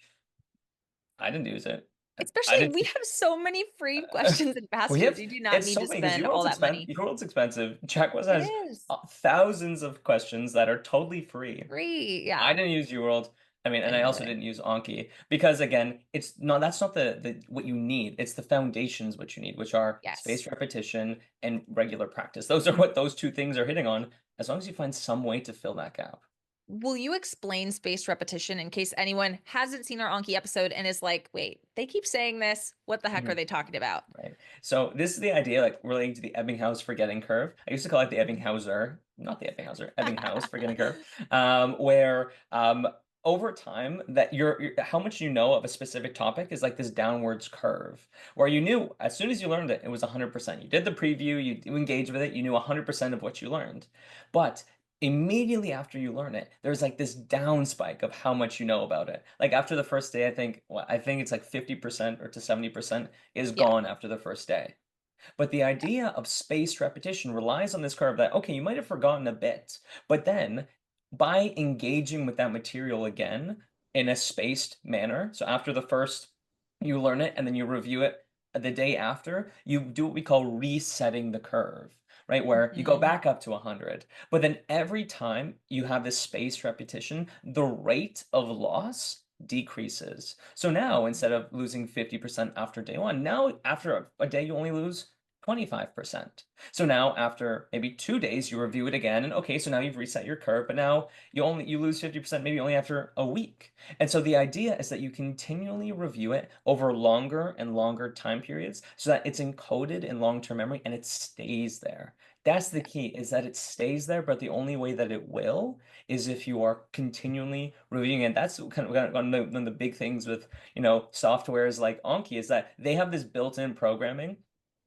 I didn't use it. I Especially, didn't. we have so many free questions and We masters. have You do not it's need so to funny because spend all that money. UWorld's expensive. Jack Westin It has is thousands of questions that are totally free. free. I Yeah. didn't use UWorld. I mean, I and I didn't also either. didn't use Anki because again, that's not the what you need. It's the foundations what you need, which are Yes. spaced repetition and regular practice. Those are what those two things are hitting on. As long as you find some way to fill that gap. Will you explain spaced repetition in case anyone hasn't seen our Anki episode and is like, wait, they keep saying this. What the heck are Mhm. they talking about? Right. So this is the idea, like relating to the Ebbinghaus forgetting curve. I used to call it the Ebbinghauser, not the Ebbinghauser, Ebbinghaus forgetting curve, where over time that how much you know of a specific topic is like this downwards curve, where you knew as soon as you learned it, it was 100%. You did the preview, you engaged with it, you knew 100% of what you learned. But immediately after you learn it, there's like this down spike of how much you know about it. Like after the first day, I think it's like 50% or to 70% is Yeah. gone after the first day. But the idea of spaced repetition relies on this curve that, okay, you might have forgotten a bit, but then by engaging with that material again in a spaced manner, so after the first, you learn it and then you review it the day after, you do what we call resetting the curve, right? Where you go Mhm. back up to 100. But then every time you have this spaced repetition, the rate of loss decreases. So now Mhm. instead of losing 50% after day one, now after a day you only lose 25%. So now after maybe 2 days, you review it again, and okay, so now you've reset your curve, but now you lose 50% maybe only after a week. And so the idea is that you continually review it over longer and longer time periods so that it's encoded in long-term memory and it stays there. That's the Yeah. key, is that it stays there, but the only way that it will is if you are continually reviewing it. That's kind of one of the big things with, softwares like Anki is that they have this built-in programming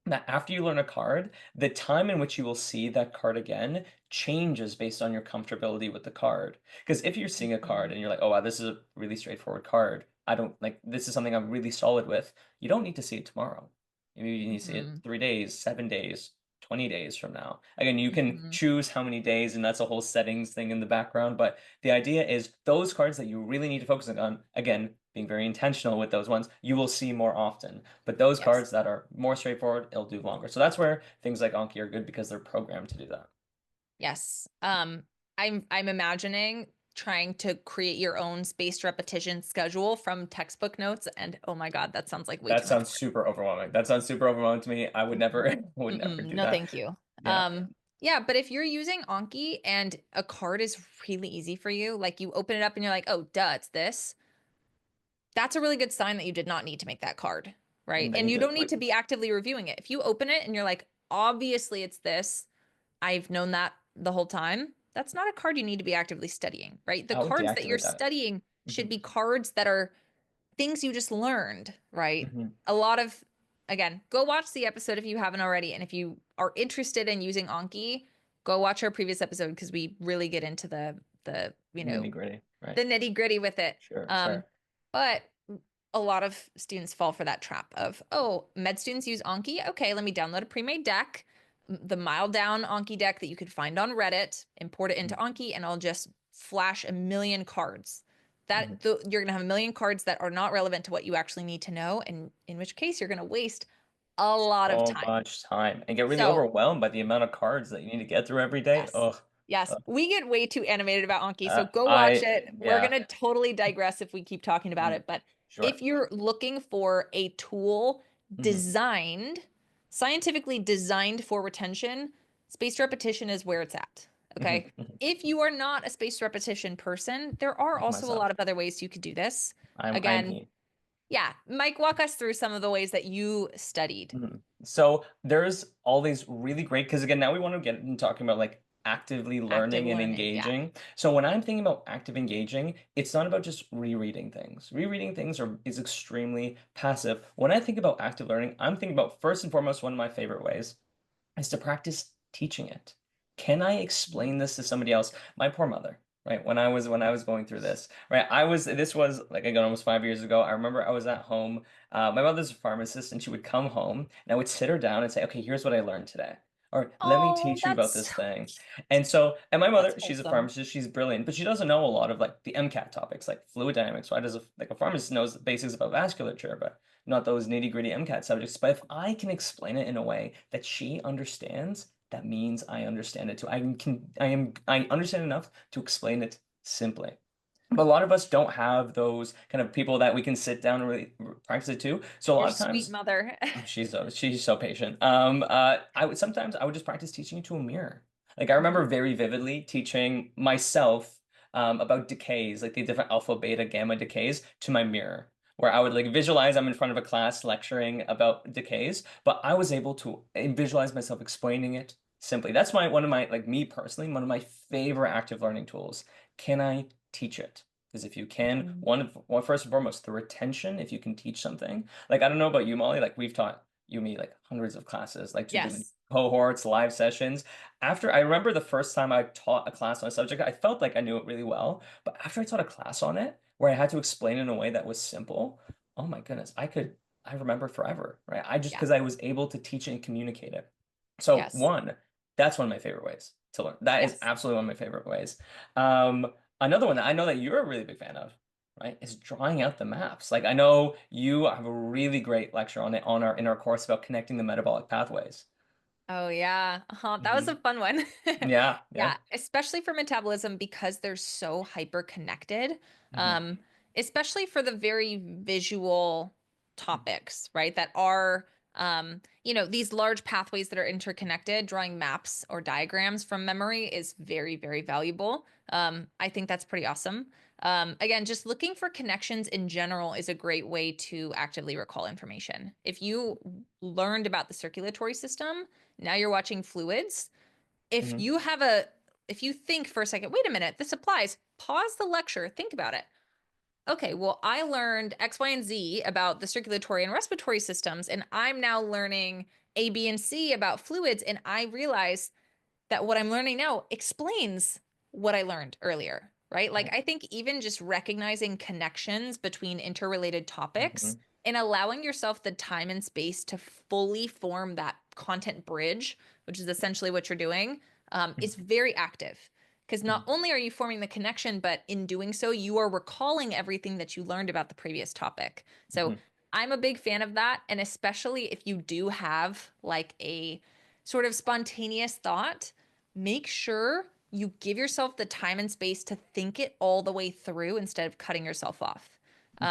that after you learn a card, the time in which you will see that card again changes based on your comfortability with the card. Because if you're seeing a card Mhm. and you're like, oh wow, this is a really straightforward card. I don't like this is something I'm really solid with. You don't need to see it tomorrow. Maybe you need to see it Mhm. 3 days, 7 days, 20 days from now. Again, you can Mhm. choose how many days, and that's a whole settings thing in the background. But the idea is those cards that you really need to focus on, again, being very intentional with those ones, you will see more often. But those Yes. cards that are more straightforward, it'll do longer. So that's where things like Anki are good because they're programmed to do that. Yes. I'm imagining trying to create your own spaced repetition schedule from textbook notes, and oh my God, that sounds like way That too much sounds work. super overwhelming. That sounds super overwhelming to me. I would Mm-mm. never would never Mm-mm. do No, that. thank you. Yeah. Yeah, but if you're using Anki and a card is really easy for you, like you open it up and you're like, oh, duh, it's this. That's a really good sign that you did not need to make that card, right? And you Amazing. don't need Wait. to be actively reviewing it. If you open it and you're like, obviously it's this, I've known that the whole time. That's not a card you need to be actively studying, right? The I would cards that you're deactivate that. studying Hmm. should be cards that are things you just learned, right? Hmm. A lot of, again, go watch the episode if you haven't already. And if you are interested in using Anki, go watch our previous episode because we really get into Nitty gritty. the Right. nitty gritty with it. Sure. Um, Sure. but a lot of students fall for that trap of, oh, med students use Anki. Okay, let me download a pre-made deck, the mild down Anki deck that you could find on Reddit, import it into Anki, and I'll just flash a million cards. Hmm. You're gonna have a million cards that are not relevant to what you actually need to know, and in which case you're gonna waste a lot of So time. much time and get really So overwhelmed by the amount of cards that you need to get through every day. yes. Ugh. Yes. Ugh. We get way too animated about Anki, so go watch I it. We're yeah. gonna totally digress if we keep talking about Mhm. it. But Sure. if you're looking for a tool Hmm. designed, scientifically designed for retention, spaced repetition is where it's at. Hmm. Okay. Hmm. If you are not a spaced repetition person, there are Like also a lot myself. of other ways you could do this. I'm Again, he. yeah, Mike, walk us through some of the ways that you studied. Mhm. So there's all these really great, because again, now we want to get into talking about like actively Active learning and learning. Yeah. engaging. So when I'm thinking about active engaging, it's not about just rereading things. Rereading things is extremely passive. When I think about active learning, I'm thinking about first and foremost, one of my favorite ways is to practice teaching it. Can I explain this to somebody else? My poor mother, right? When I was going through this, right? This was like again almost 5 years ago. I remember I was at home. My mother's a pharmacist, and she would come home, and I would sit her down and say, "Okay, here's what I learned today." Or let me Oh, teach you about that's this so thing. cute. And my That's mother, she's a wholesome. pharmacist, she's brilliant, but she doesn't know a lot of like the MCAT topics, like fluid dynamics. Why does a pharmacist knows the basics about vasculature, but not those nitty-gritty MCAT subjects. But if I can explain it in a way that she understands, that means I understand it too. I understand enough to explain it simply. But a lot of us don't have those kind of people that we can sit down and really practice it to. So a Your lot of sweet times, mother. oh, she's so patient. I would just practice teaching it to a mirror. Like I remember Mhm. very vividly teaching myself about decays, like the different alpha, beta, gamma decays to my mirror, where I would like visualize I'm in front of a class lecturing about decays, but I was able to visualize myself explaining it simply. That's one of my like me personally, one of my favorite active learning tools. Can I teach it? Because if you can, Mhm. one first and foremost, the retention, if you can teach something. Like I don't know about you, Molly, like we've taught you me like hundreds of classes, like to do Yes. cohorts, live sessions. After I remember the first time I taught a class on a subject, I felt like I knew it really well. But after I taught a class on it, where I had to explain in a way that was simple, oh my goodness, I remember forever, right? I just Yeah. because I was able to teach it and communicate it. So Yes. that's one of my favorite ways to learn. That is Yes. absolutely one of my favorite ways. Another one that I know that you're a really big fan of, right, is drawing out the maps. Like I know you have a really great lecture on it in our course about connecting the metabolic pathways. Oh yeah. That was Hmm. a fun one. Yeah, yeah. Yeah, especially for metabolism because they're so hyper connected. Hmm. Um, Especially for the very visual topics, right? That are these large pathways that are interconnected, drawing maps or diagrams from memory is very, very valuable. I think that's pretty awesome. Again, just looking for connections in general is a great way to actively recall information. If you learned about the circulatory system, now you're watching fluids. If Hmm. you have a, if you think for a second, wait a minute, this applies, pause the lecture, think about it. Okay, well, I learned X, Y, and Z about the circulatory and respiratory systems, and I'm now learning A, B, and C about fluids, and I realize that what I'm learning now explains what I learned earlier, right? Like Right. I think even just recognizing connections between interrelated topics Hmm. and allowing yourself the time and space to fully form that content bridge, which is essentially what you're doing, is very active. Because not only are you forming the connection, but in doing so, you are recalling everything that you learned about the previous topic. So Hmm. I'm a big fan of that. And especially if you do have like a sort of spontaneous thought, make sure you give yourself the time and space to think it all the way through instead of cutting yourself off.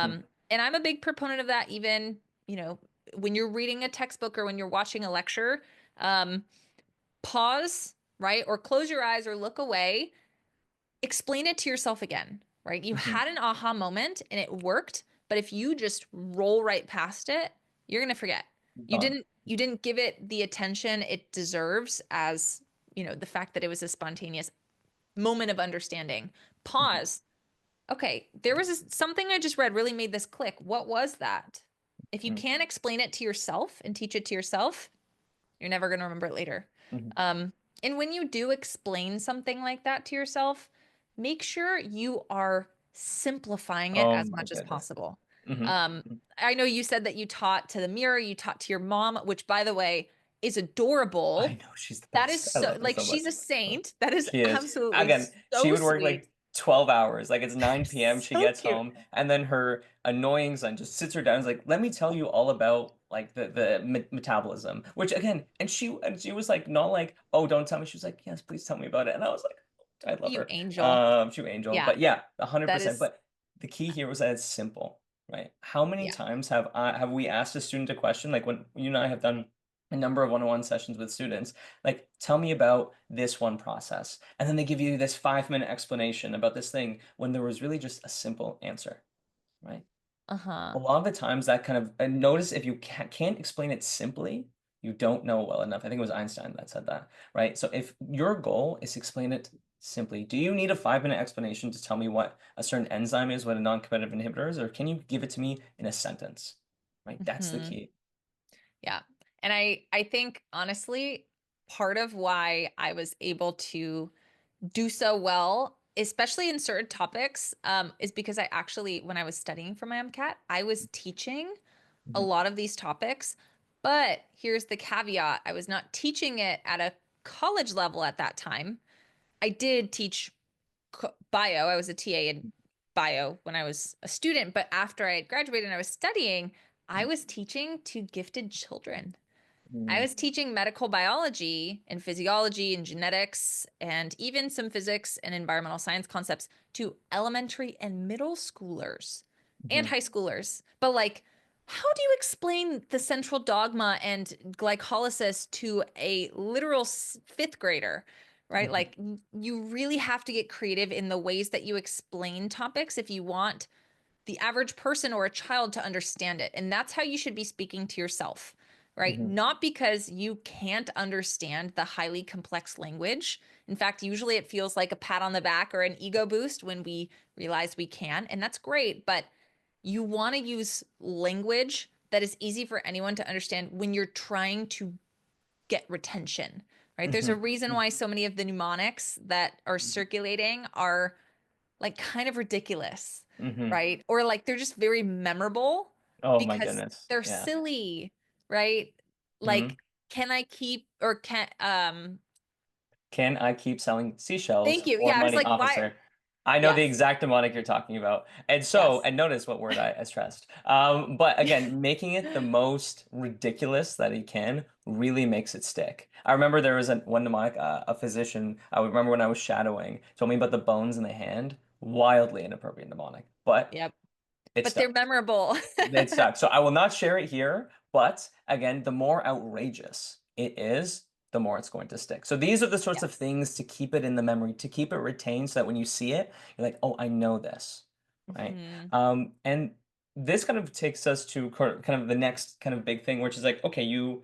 Hmm. And I'm a big proponent of that, even, you know, when you're reading a textbook or when you're watching a lecture, um, pause, right? Or close your eyes or look away, explain it to yourself again, right? You Hmm. had an aha moment and it worked, but if you just roll right past it, you're going to forget. Gone. You didn't give it the attention it deserves as, the fact that it was a spontaneous moment of understanding. Hmm. Pause. Okay, there was something I just read really made this click. What was that? If you can't explain it to yourself and teach it to yourself, you're never going to remember it later. Hmm. Um, and when you do explain something like that to yourself, make sure you are simplifying it Oh as my much as goodness. possible. Hmm. I know you said that you taught to the mirror, you taught to your mom, which by the way is I adorable. know she's the That is best. I so love her like so she's much. a saint. That is She is. absolutely Again, she so would work sweet. like 12 hours. Like it's 9 p.m. She So gets cute. home, and then her annoying son just sits her down and is like, "Let me tell you all about like the metabolism." Which again, and she was like, not like, "Oh, don't tell me." She was like, "Yes, please tell me about it." And I was like, I love You her. angel. She was angel. Yeah, But yeah, that 100%. is But the key here was that it's simple, right? How many yeah. times have we asked a student a question like when you and I have done a number of one-on-one sessions with students, like, tell me about this one process. And then they give you this 5-minute explanation about this thing when there was really just a simple answer, right? A Uh-huh. lot of the times that kind of, and notice if you can't explain it simply, you don't know well enough. I think it was Einstein that said that, right? So if your goal is to explain it simply, do you need a 5-minute explanation to tell me what a certain enzyme is, what a non-competitive inhibitor is, or can you give it to me in a sentence, right? That's the Hmm. key. Yeah. And I think honestly, part of why I was able to do so well, especially in certain topics, is because I actually, when I was studying for my MCAT, I was teaching a Mhm. lot of these topics. But here's the caveat: I was not teaching it at a college level at that time. I did teach bio. I was a TA in bio when I was a student, but after I had graduated and I was studying, I was teaching to gifted children. I Mhm. was teaching medical biology and physiology and genetics and even some physics and environmental science concepts to elementary and middle schoolers and Mhm. high schoolers. But like, how do you explain the central dogma and glycolysis to a literal fifth grader? Right? Mhm. Like, you really have to get creative in the ways that you explain topics if you want the average person or a child to understand it. And that's how you should be speaking to yourself, right? Mhm. Not because you can't understand the highly complex language. In fact, usually it feels like a pat on the back or an ego boost when we realize we can. And that's great. But you want to use language that is easy for anyone to understand when you're trying to get retention, right? There's a Mhm. reason Mhm. why so many of the mnemonics that are circulating are like kind of ridiculous, Mhm. right? Or like they're just very memorable Oh my because goodness. they're Yeah. silly, right? Mhm. Like, can I keep or can Can I keep selling seashells thank you. for Yeah, I was money, like, why officer? I know the Yes. exact mnemonic you're talking about. And so, Yes. and notice what word I stressed. But again, making it the most ridiculous that he can really makes it stick. I remember there was one mnemonic, a physician, I remember when I was shadowing, told me about the bones in the hand. Wildly inappropriate mnemonic, but Yep. it But they're stuck. memorable. It stuck. So I will not share it here, but again, the more outrageous it is, the more it's going to stick. So these are the sorts of Yes. things to keep it in the memory, to keep it retained so that when you see it, you're like, oh, I know this, right? Hmm. And this kind of takes us to kind of the next kind of big thing, which is like, okay, you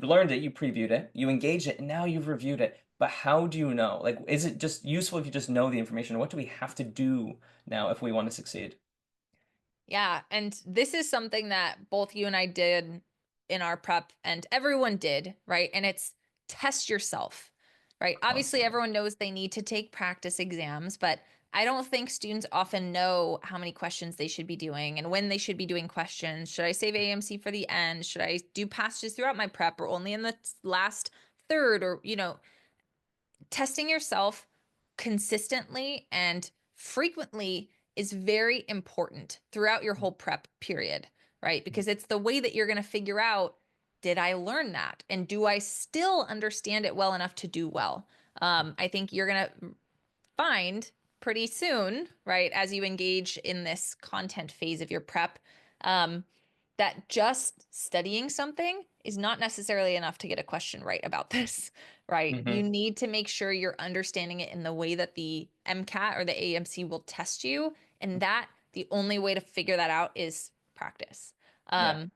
learned it, you previewed it, you engaged it, and now you've reviewed it. But how do you know? Like, is it just useful if you just know the information? What do we have to do now if we want to succeed? Yeah, and this is something that both you and I did in our prep and everyone did, right? And it's test yourself, right? Obviously, Constantly. everyone knows they need to take practice exams, but I don't think students often know how many questions they should be doing and when they should be doing questions. Should I save AMC for the end? Should I do passages throughout my prep or only in the last third? Or, testing yourself consistently and frequently is very important throughout your whole prep period, right? Because it's the way that you're going to figure out, did I learn that? And do I still understand it well enough to do well? I think you're going to find pretty soon, right, as you engage in this content phase of your prep, um, that just studying something is not necessarily enough to get a question right about this, right? You Hmm. need to make sure you're understanding it in the way that the MCAT or the AMC will test you. And that the only way to figure that out is practice. Yeah. Um,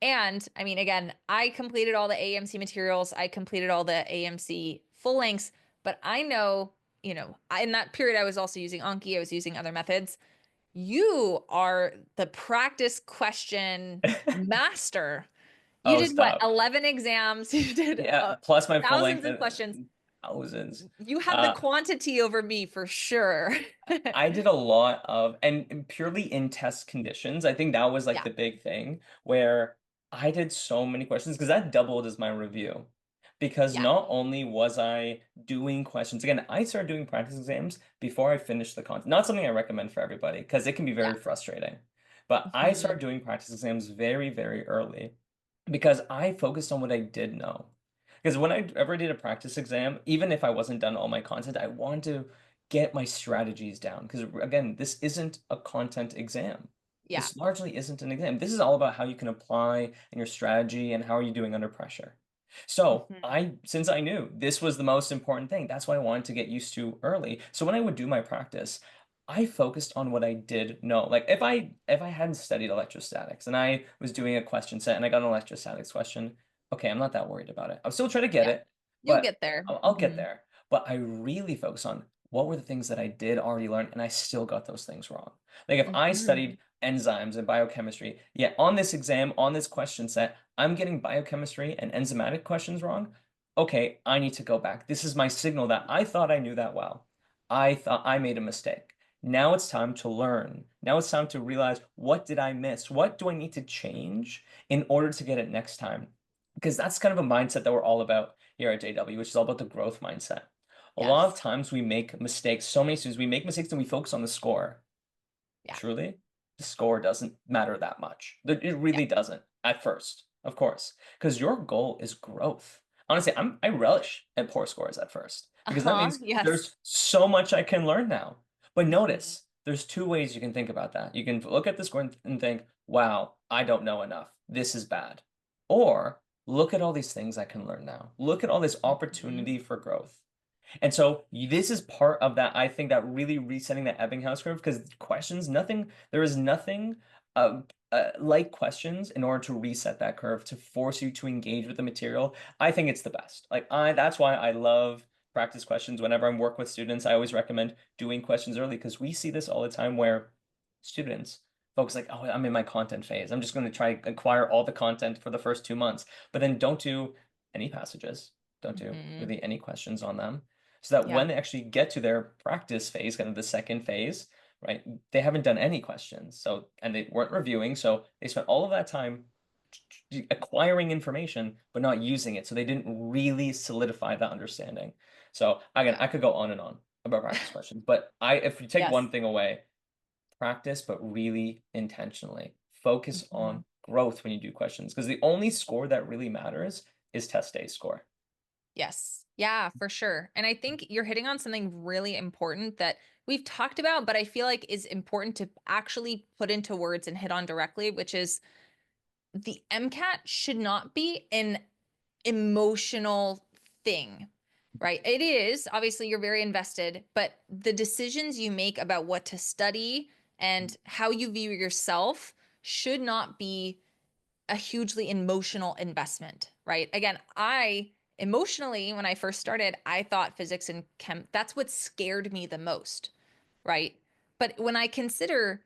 and I mean, again, I completed all the AMC materials, I completed all the AMC full lengths, but I know, in that period, I was also using Anki, I was using other methods. You are the practice question master. You Oh, did what? stop. 11 exams, you did Yeah, plus my full length thousands of questions. thousands. You have the Uh, quantity over me for sure. I did a lot of, and purely in test conditions. I think that was like Yeah, the big thing where I did so many questions because that doubled as my review. Because yeah, not only was I doing questions, again, I started doing practice exams before I finished the content. Not something I recommend for everybody because it can be yeah. very frustrating. But I started Mhm. doing practice exams very, very early because I focused on what I did know. Because when I ever did a practice exam, even if I wasn't done all my content, I wanted to get my strategies down. Because again, this isn't a content exam. Yeah. This largely isn't an exam. This is all about how you can apply and your strategy and how are you doing under pressure. So Mhm. since I knew this was the most important thing, that's what I wanted to get used to early. So when I would do my practice, I focused on what I did know. Like if I hadn't studied electrostatics and I was doing a question set and I got an electrostatics question, okay, I'm not that worried about it. I'll still try to get Yeah. it, You'll but get there. I'll get Hmm. there. But I really focus on what were the things that I did already learn and I still got those things wrong. Like if I Hmm. studied enzymes and biochemistry, yet on this exam, on this question set, I'm getting biochemistry and enzymatic questions wrong. Okay, I need to go back. This is my signal that I thought I knew that well. I thought I made a mistake. Now it's time to learn. Now it's time to realize what did I miss? What do I need to change in order to get it next time? Because that's kind of a mindset that we're all about here at JW, which is all about the growth mindset. A lot of Yes. times we make mistakes. So many students, we make mistakes and we focus on the score. Yeah. Truly, the score doesn't matter that much. It Yeah. really doesn't at first, of course, because your goal is growth. Honestly, I relish at poor scores at first because that Uh-huh. means Yes. there's so much I can learn now. But Hmm. notice, there's two ways you can think about that. You can look at the score and think, wow, I don't know enough. This is bad. Or look at all these things I can learn now. Look at all this Hmm. opportunity for growth. And so this is part of that, I think that really resetting that Ebbinghaus curve, because questions, there is nothing like questions in order to reset that curve, to force you to engage with the material. I think it's the best. That's why I love practice questions. Whenever I work with students, I always recommend doing questions early because we see this all the time where students folks like, oh, I'm in my content phase. I'm just going to try acquire all the content for the first 2 months, but then don't do any passages, don't do Hmm. really any questions on them so that Yeah. when they actually get to their practice phase, kind of the second phase, right, they haven't done any questions. So, and they weren't reviewing. So they spent all of that time acquiring information, but not using it. So they didn't really solidify that understanding. So again, Yeah. I could go on and on. about practice questions. But if you take Yes. one thing away, practice, but really intentionally. Focus Mhm. on growth when you do questions, because the only score that really matters is test day score. Yes. Yeah, for sure. And I think you're hitting on something really important that we've talked about, but I feel like is important to actually put into words and hit on directly, which is the MCAT should not be an emotional thing, right? It is, obviously, you're very invested, but the decisions you make about what to study and how you view yourself should not be a hugely emotional investment, right? Again, I emotionally, when I first started, I thought physics and chem, that's what scared me the most, right? But when I consider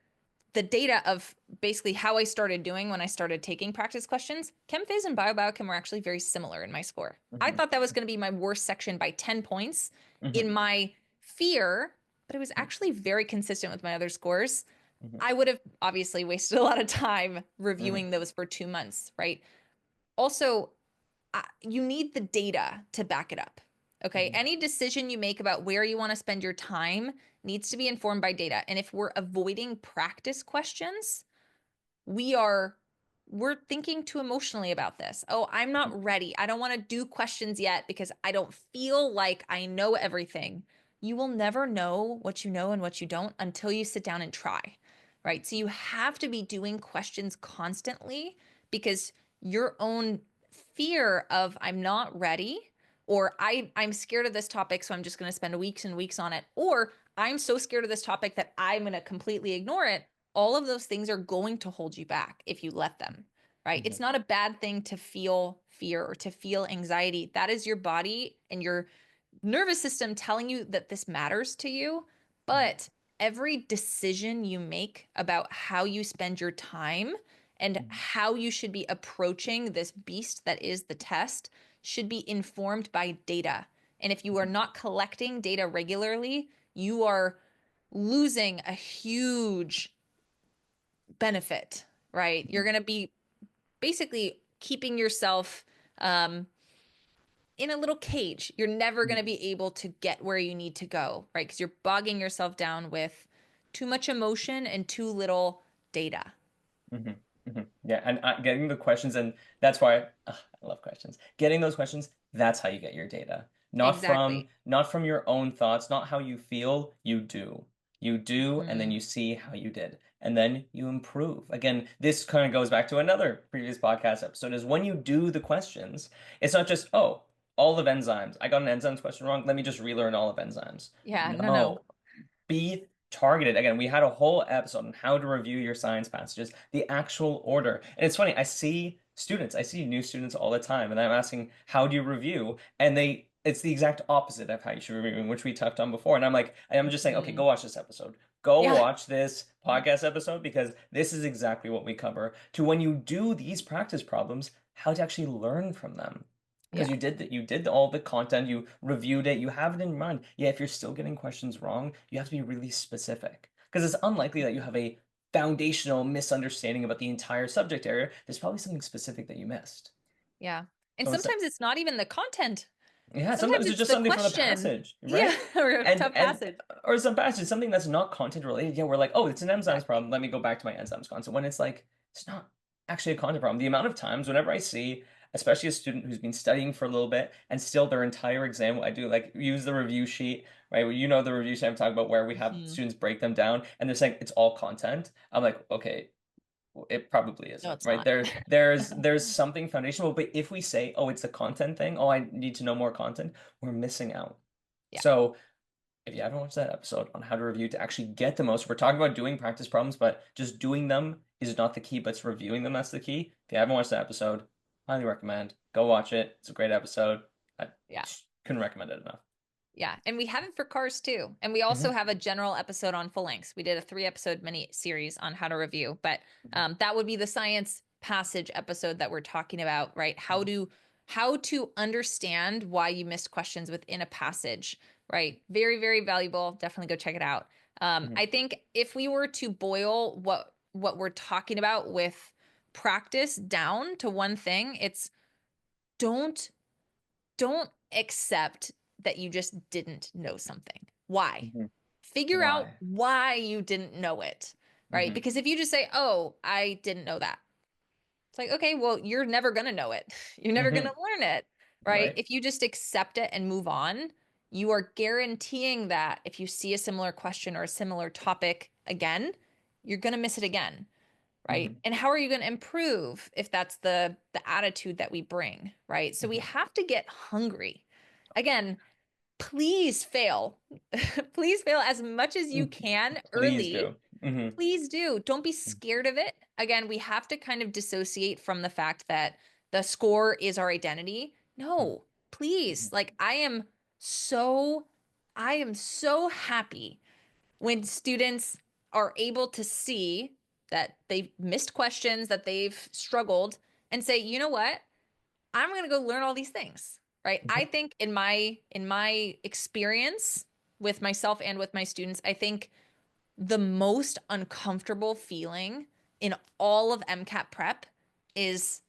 the data of basically how I started doing when I started taking practice questions, chem phys and biochem were actually very similar in my score. I Hmm. thought that was going to be my worst section by 10 points in Hmm. my fear, but it was actually very consistent with my other scores. Hmm. I would have obviously wasted a lot of time Hmm. reviewing those for 2 months, right? Also, you need the data to back it up. Okay. Hmm. Any decision you make about where you want to spend your time needs to be informed by data. And if we're avoiding practice questions, we are we're thinking too emotionally about this. Oh, I'm not ready. I don't want to do questions yet because I don't feel like I know everything. You will never know what you know and what you don't until you sit down and try, right? So you have to be doing questions constantly because your own fear of I'm not ready or I'm scared of this topic so I'm just going to spend weeks and weeks on it or I'm so scared of this topic that I'm going to completely ignore it, all of those things are going to hold you back if you let them, right? Hmm. It's not a bad thing to feel fear or to feel anxiety. That is your body and your nervous system telling you that this matters to you. But every decision you make about how you spend your time and how you should be approaching this beast that is the test should be informed by data. And if you are not collecting data regularly, you are losing a huge benefit, right? You're Hmm. going to be basically keeping yourself um, in a little cage. You're never going to be able to get where you need to go, right? Because you're bogging yourself down with too much emotion and too little data. Hmm. Hmm. Yeah, and getting the questions, and that's why I love questions. Getting those questions, that's how you get your data. Exactly. Not from your own thoughts, not how you feel, you do. You do, and then Mhm. you see how you did, and then you improve. Again, this kind of goes back to another previous podcast episode, is when you do the questions, it's not just, oh, all of enzymes. I got an enzymes question wrong. Let me just relearn all of enzymes. Yeah, no. No, be targeted. Again, we had a whole episode on how to review your science passages, the actual order. And it's funny, I see new students all the time, and I'm asking, how do you review? And it's the exact opposite of how you should review, which we touched on before. And I'm just saying, okay, go Mhm. watch this episode. Go Yeah. watch this podcast episode because this is exactly what we cover. To when you do these practice problems, how to actually learn from them because Yeah. you did all the content, you reviewed it, you have it in your mind. Yeah, if you're still getting questions wrong, you have to be really specific because it's unlikely that you have a foundational misunderstanding about the entire subject area. There's probably something specific that you missed. Yeah. And So it's sometimes it's not even the content. yeah, Sometimes sometimes it's it's just the something from the question. passage, Yeah, right? or a tough And passage. or some passage, something that's not content related. Yeah, we're like, oh, it's an enzymes Exactly. problem. Let me go back to my enzymes concept. When it's like, it's not actually a content problem. The amount of times whenever I see, especially a student who's been studying for a little bit and still their entire exam, I do like use the review sheet, right? Well, you know the review sheet I'm talking about where we have Mhm. students break them down and they're saying it's all content. I'm like, okay, it probably No, isn't, it's right? not. There's something foundational, but if we say, oh, it's a content thing, oh, I need to know more content, we're missing out. Yeah. So if you haven't watched that episode on how to review to actually get the most, we're talking about doing practice problems, but just doing them is not the key, but it's reviewing them that's the key. If you haven't watched that episode, highly recommend. Go watch it. It's a great episode. I Yeah. couldn't recommend it enough. Yeah. And we have it for cars too. And we also Hmm. have a general episode on full lengths. We did a 3 episode mini series on how to review, but Hmm. that would be the science passage episode that we're talking about, right? How to understand why you missed questions within a passage, right? Very, very valuable. Definitely go check it out. Hmm. I think if we were to boil what we're talking about with practice down to one thing, it's don't don't accept that you just didn't know something. Why? Mhm. Figure out Why? why you didn't know it, right? Hmm. Because if you just say, oh, I didn't know that, it's like, okay, well, you're never going to know it. You're never going Hmm. to learn it, right? Right. If you just accept it and move on, you are guaranteeing that if you see a similar question or a similar topic again, you're going to miss it again, right? Hmm. And how are you going to improve if that's the attitude that we bring, right? So we Hmm. have to get hungry. Again, please fail. Please fail as much as you can Please early. do. Hmm. Please do. Don't be scared of it. Again, we have to kind of dissociate from the fact that the score is our identity. No, please. Like so I am so happy when students are able to see that they've missed questions, that they've struggled and say, "You know what? I'm going to go learn all these things." Right? I think in my experience with myself and with my students, I think the most uncomfortable feeling in all of MCAT prep is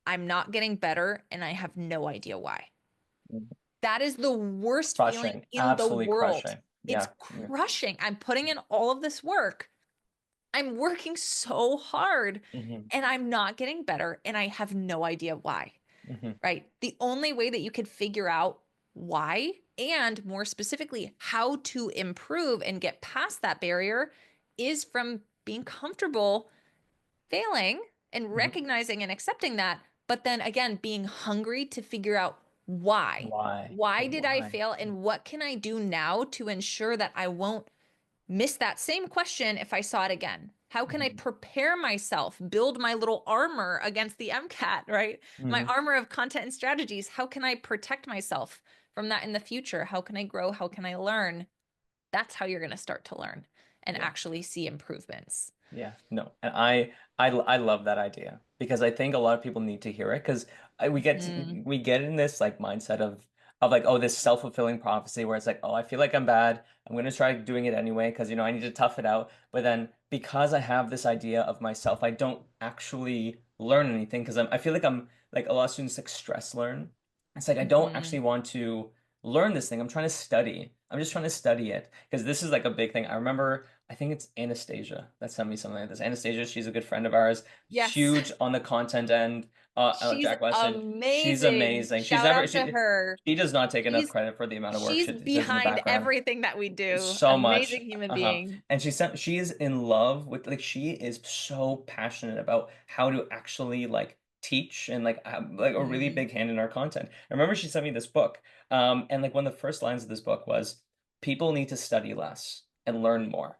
I'm not getting better and I have no idea why. That is the worst feeling Crushing. in the Absolutely world. crushing. It's Yeah. Yeah. crushing. I'm putting in all of this work. I'm working so hard Hmm. and I'm not getting better and I have no idea why, Hmm. right? The only way that you could figure out why and more specifically how to improve and get past that barrier is from being comfortable failing and Hmm. recognizing and accepting that, but then again, being hungry to figure out why. Why? Why did I Why? fail and what can I do now to ensure that I won't miss that same question if I saw it again? How can I Hmm. prepare myself, build my little armor against the MCAT, right? My Hmm. armor of content and strategies. How can I protect myself from that in the future? How can I grow? How can I learn? That's how you're going to start to learn and Yeah. actually see improvements. Yeah, no, and I love that idea because I think a lot of people need to hear it because Mm, we get in this like mindset of like, oh, this self-fulfilling prophecy where it's like, oh, I feel like I'm bad, I'm gonna try doing it anyway because I need to tough it out, but then because I have this idea of myself, I don't actually learn anything because I feel like I'm like a lot of students like stress learn. It's like I don't mhm. actually want to learn this thing. I'm trying to study. I'm just trying to study it because this is like a big thing. I remember. I think it's Anastasia that sent me something like this. Anastasia, she's a good friend of ours, Yes. huge on the content end. She's Jack Westin, she's amazing. amazing. Shout out to her. She does not take enough She's credit for the amount of work she's she does in the behind background. everything that we do. So much. Amazing human Uh-huh. being. And she is in love with like she is so passionate about how to actually like teach and like have like a really Mm. big hand in our content. I remember she sent me this book. And like one of the first lines of this book was people need to study less and learn more.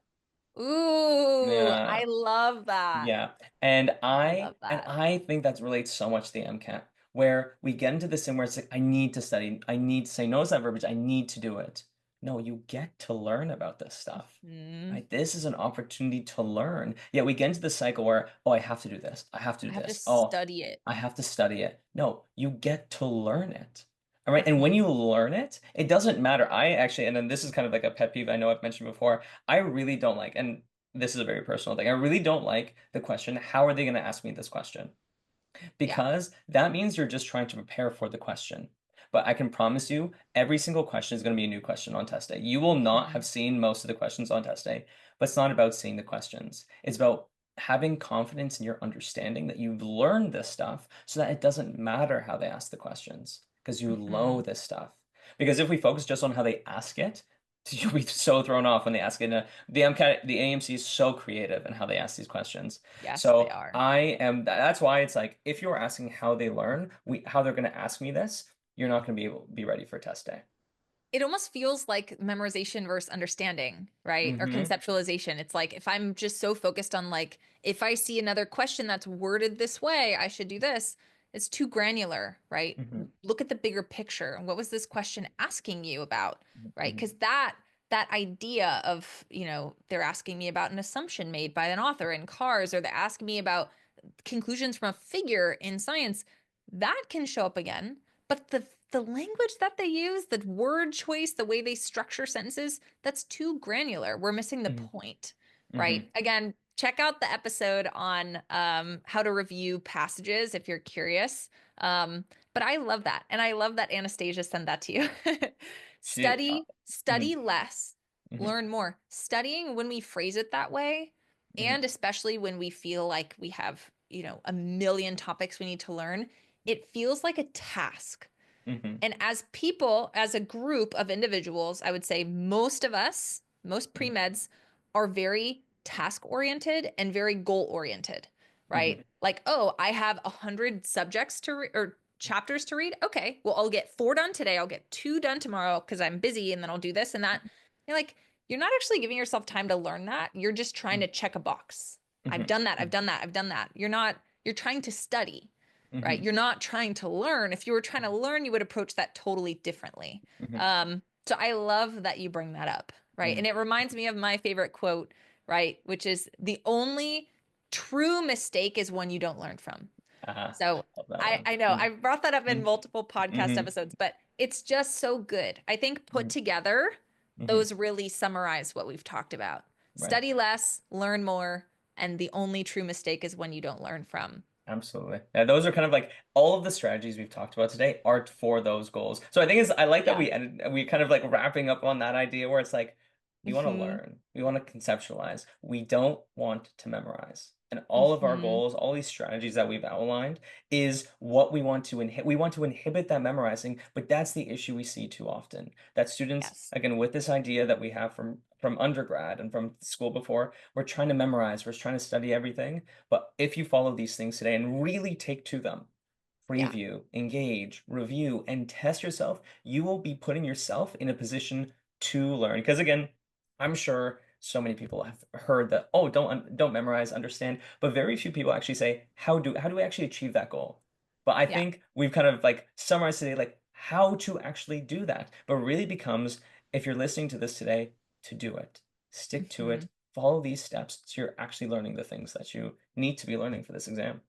Ooh, Yeah. I love that. Yeah. I love And that. I think that relates so much to the MCAT, where we get into this thing where it's like, I need to study, I need to say no to that verbiage, I need to do it. No, you get to learn about this stuff. Mm. Right? This is an opportunity to learn. Yeah, we get into the cycle where, oh, I have to do this, I have to I do have to this. Oh, study it. I have to study it. No, you get to learn it. All right. And when Mhm. you learn it, it doesn't matter. I actually, and then this is kind of like a pet peeve I know I've mentioned before. I really don't like, and this is a very personal thing. I really don't like the question, how are they going to ask me this question? Yeah. Because that means you're just trying to prepare for the question. But I can promise you, every single question is going to be a new question on test day. You will not have Mhm. seen most of the questions on test day, but it's not about seeing the questions. It's about having confidence in your understanding that you've learned this stuff so that it doesn't matter how they ask the questions because you know Mhm. this stuff. Because if we focus just on how they ask it, you'll be so thrown off when they ask it. The MCAT, the AMC is so creative in how they ask these questions. Yes, they So are. I am. That's why it's like if you're asking how they learn, how they're going to ask me this, you're not going to be ready for test day. It almost feels like memorization versus understanding, right? Or Mm-hmm. conceptualization. It's like if I'm just so focused on like if I see another question that's worded this way, I should do this. It's too granular, right? Mm-hmm. Look at the bigger picture. What was this question asking you about, right? Mm-hmm. Because that idea of, they're asking me about an assumption made by an author in Cars, or they're asking me about conclusions from a figure in science, that can show up again. But the language that they use, the word choice, the way they structure sentences, that's too granular. We're missing the point, Mm-hmm. right? Again, check out the episode on how to review passages if you're curious. But I love that. And I love that Anastasia sent that to you. Study less, mhm, learn more. Studying, when we phrase it that way, mhm, and especially when we feel like we have, a million topics we need to learn, it feels like a task. mhm, And as people, as a group of individuals, I would say most of us, most mhm, pre-meds are very task oriented and very goal oriented, mhm, right? Like, oh, I have 100 subjects to read or chapters to read. Okay, well, I'll get 4 done today. I'll get 2 done tomorrow because I'm busy, and then I'll do this and that. You're like, you're not actually giving yourself time to learn that. You're just trying to check a box. I've mhm, done that. I've done that. I've done that. You're trying to study, right? mhm, You're not trying to learn. If you were trying to learn, you would approach that totally differently. mhm, So I love that you bring that up, right? mhm. And it reminds me of my favorite quote, right? Which is the only true mistake is one you don't learn from. So Love that I, one. I know Mhm, I brought that up in multiple podcast mhm, episodes, but it's just so good. I think put mhm, together, mhm. those really summarize what we've talked about. Right. Study less, learn more, and the only true mistake is one you don't learn from. Absolutely. Yeah, those are kind of like all of the strategies we've talked about today are for those goals. So I think I like that Yeah. we kind of like wrapping up on that idea where it's like we want to Hmm. learn, we want to conceptualize, we don't want to memorize. And all of our Hmm. goals, all these strategies that we've outlined is what we want to inhibit. We want to inhibit that memorizing, but that's the issue we see too often. That students, Yes. again, with this idea that we have from undergrad and from school before, we're trying to memorize, we're trying to study everything. But if you follow these things today and really take to them, Yeah. preview, engage, review, and test yourself, you will be putting yourself in a position to learn. Because again, I'm sure so many people have heard that, oh, don't memorize, understand, but very few people actually say, how do we actually achieve that goal? But I Yeah. think we've kind of like summarized today, like how to actually do that. But really becomes, if you're listening to this today, to do it. Stick to Hmm. it. Follow these steps so you're actually learning the things that you need to be learning for this exam.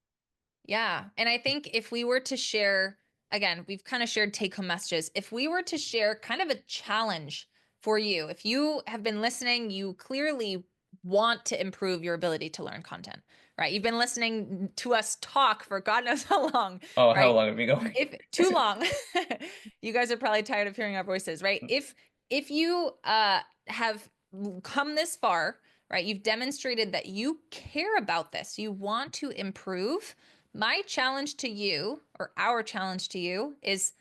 Yeah. And I think if we were to share, again, we've kind of shared take home messages. If we were to share kind of a challenge for you, if you have been listening, you clearly want to improve your ability to learn content, right? You've been listening to us talk for God knows how long, Oh, how right? long have we going? If too long, you guys are probably tired of hearing our voices, right? If you have come this far, right? You've demonstrated that you care about this. You want to improve. My challenge to you, or our challenge to you, is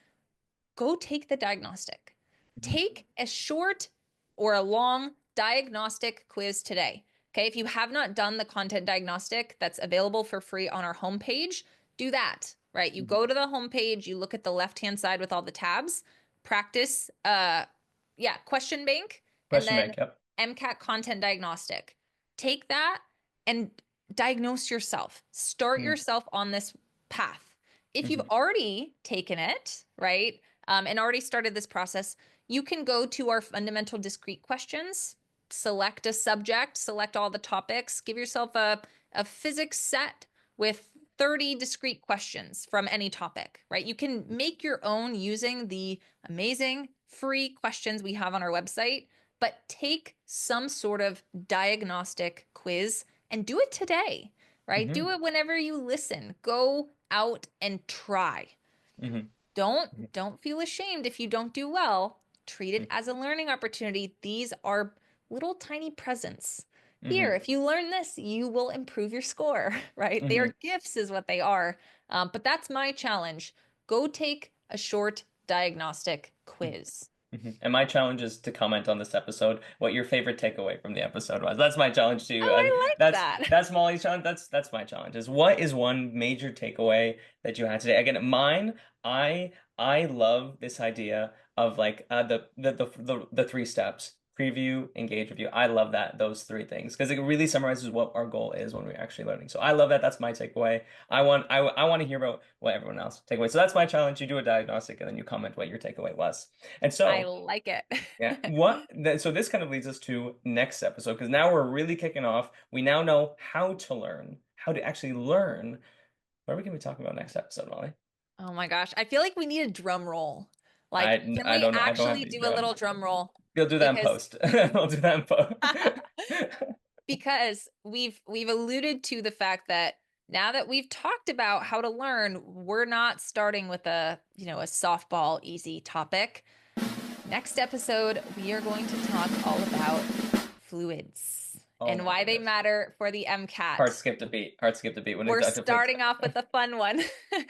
go take the diagnostic. Mhm, Take a short or a long diagnostic quiz today. Okay, if you have not done the content diagnostic that's available for free on our homepage, do that, right? You mhm. go to the homepage, you look at the left-hand side with all the tabs, practice, yeah, question bank, and Question then bank, yep. MCAT content diagnostic. Take that and diagnose yourself. Start Mm, yourself on this path. If you've mhm, already taken it, right, and already started this process, you can go to our fundamental discrete questions, select a subject, select all the topics, give yourself a physics set with 30 discrete questions from any topic, right? You can make your own using the amazing free questions we have on our website, but take some sort of diagnostic quiz and do it today, right? mhm, Do it whenever you listen. Go out and try. mhm, Don't mhm, don't feel ashamed if you don't do well. Treat it mhm, as a learning opportunity. These are little tiny presents. Here, mhm, if you learn this, you will improve your score, right? They mhm, are gifts, is what they are. But that's my challenge. Go take a short diagnostic mhm, quiz. mhm. And my challenge is to comment on this episode what your favorite takeaway from the episode was. That's my challenge to you. Oh, And I like that. that's Molly's challenge. That's my challenge. Is what is one major takeaway that you had today? Again, mine, I love this idea of like the 3 steps. Preview, engage, review. I love that those 3 things because it really summarizes what our goal is when we're actually learning. So I love that. That's my takeaway. I want to hear about what everyone else take away. So that's my challenge. You do a diagnostic and then you comment what your takeaway was. And I so, like it. yeah, so this kind of leads us to next episode because now we're really kicking off. We now know how to learn, how to actually learn. What are we going to be talking about next episode, Molly? Oh my gosh. I feel like we need a drum roll. I Like, can I we don't know. I don't have actually these do a little drums. drum roll? You'll do that in Because post. We'll do that in post. because we've alluded to the fact that now that we've talked about how to learn, we're not starting with a softball easy topic. Next episode, we are going to talk all about fluids Oh and my why they goodness. matter for the Heart MCAT. skipped a beat. Heart skipped a beat when We're I took it. starting off with a fun one.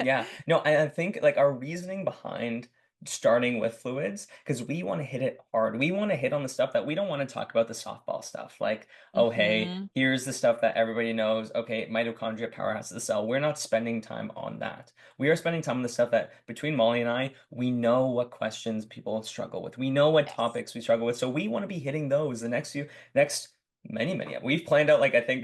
Yeah. No, I think like our reasoning behind starting with fluids, because we want to hit it hard. We want to hit on the stuff that we don't want to talk about the softball stuff. Like, oh, hey, Hmm. here's the stuff that everybody knows. Okay, mitochondria, powerhouse of the cell. We're not spending time on that. We are spending time on the stuff that between Molly and I, we know what questions people struggle with. We know what Yes. topics we struggle with. So we want to be hitting those the next many. We've planned out like I think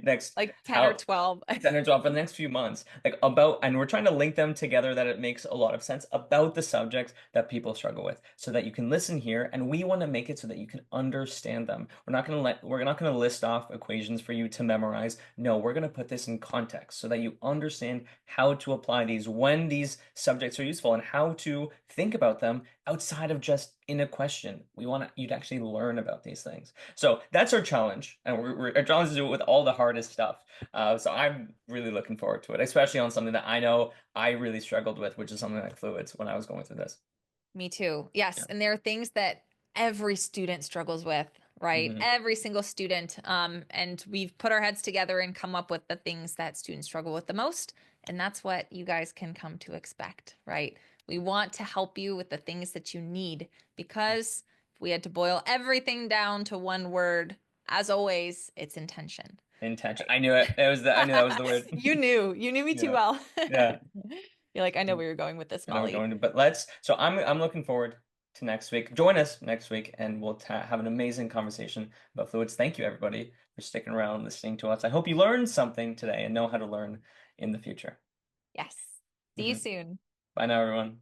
next Like 10 or how 12. 10 or 12 for the next few months, like about, and we're trying to link them together that it makes a lot of sense about the subjects that people struggle with so that you can listen here, and we want to make it so that you can understand them. We're not going to list off equations for you to memorize. No, we're going to put this in context so that you understand how to apply these when these subjects are useful and how to think about them outside of just in a question. We want you to actually learn about these things. So that's our challenge, and our challenge is to do it with all the hardest stuff. So I'm really looking forward to it, especially on something that I know I really struggled with, which is something like fluids when I was going through this. Me too. Yes. Yeah. And there are things that every student struggles with, right? Hmm. Every single student. And we've put our heads together and come up with the things that students struggle with the most. And that's what you guys can come to expect, right? We want to help you with the things that you need because if we had to boil everything down to one word, as always, it's intention. Intention. Right. I knew it. I knew that was the word. You knew me too Yeah. well. Yeah. You're like, I know where you're going with this, I know we're Molly. going to, but so I'm looking forward to next week. Join us next week, and we'll have an amazing conversation about fluids. Thank you, everybody, for sticking around, listening to us. I hope you learned something today and know how to learn in the future. Yes. See you Hmm. soon. Bye now, everyone.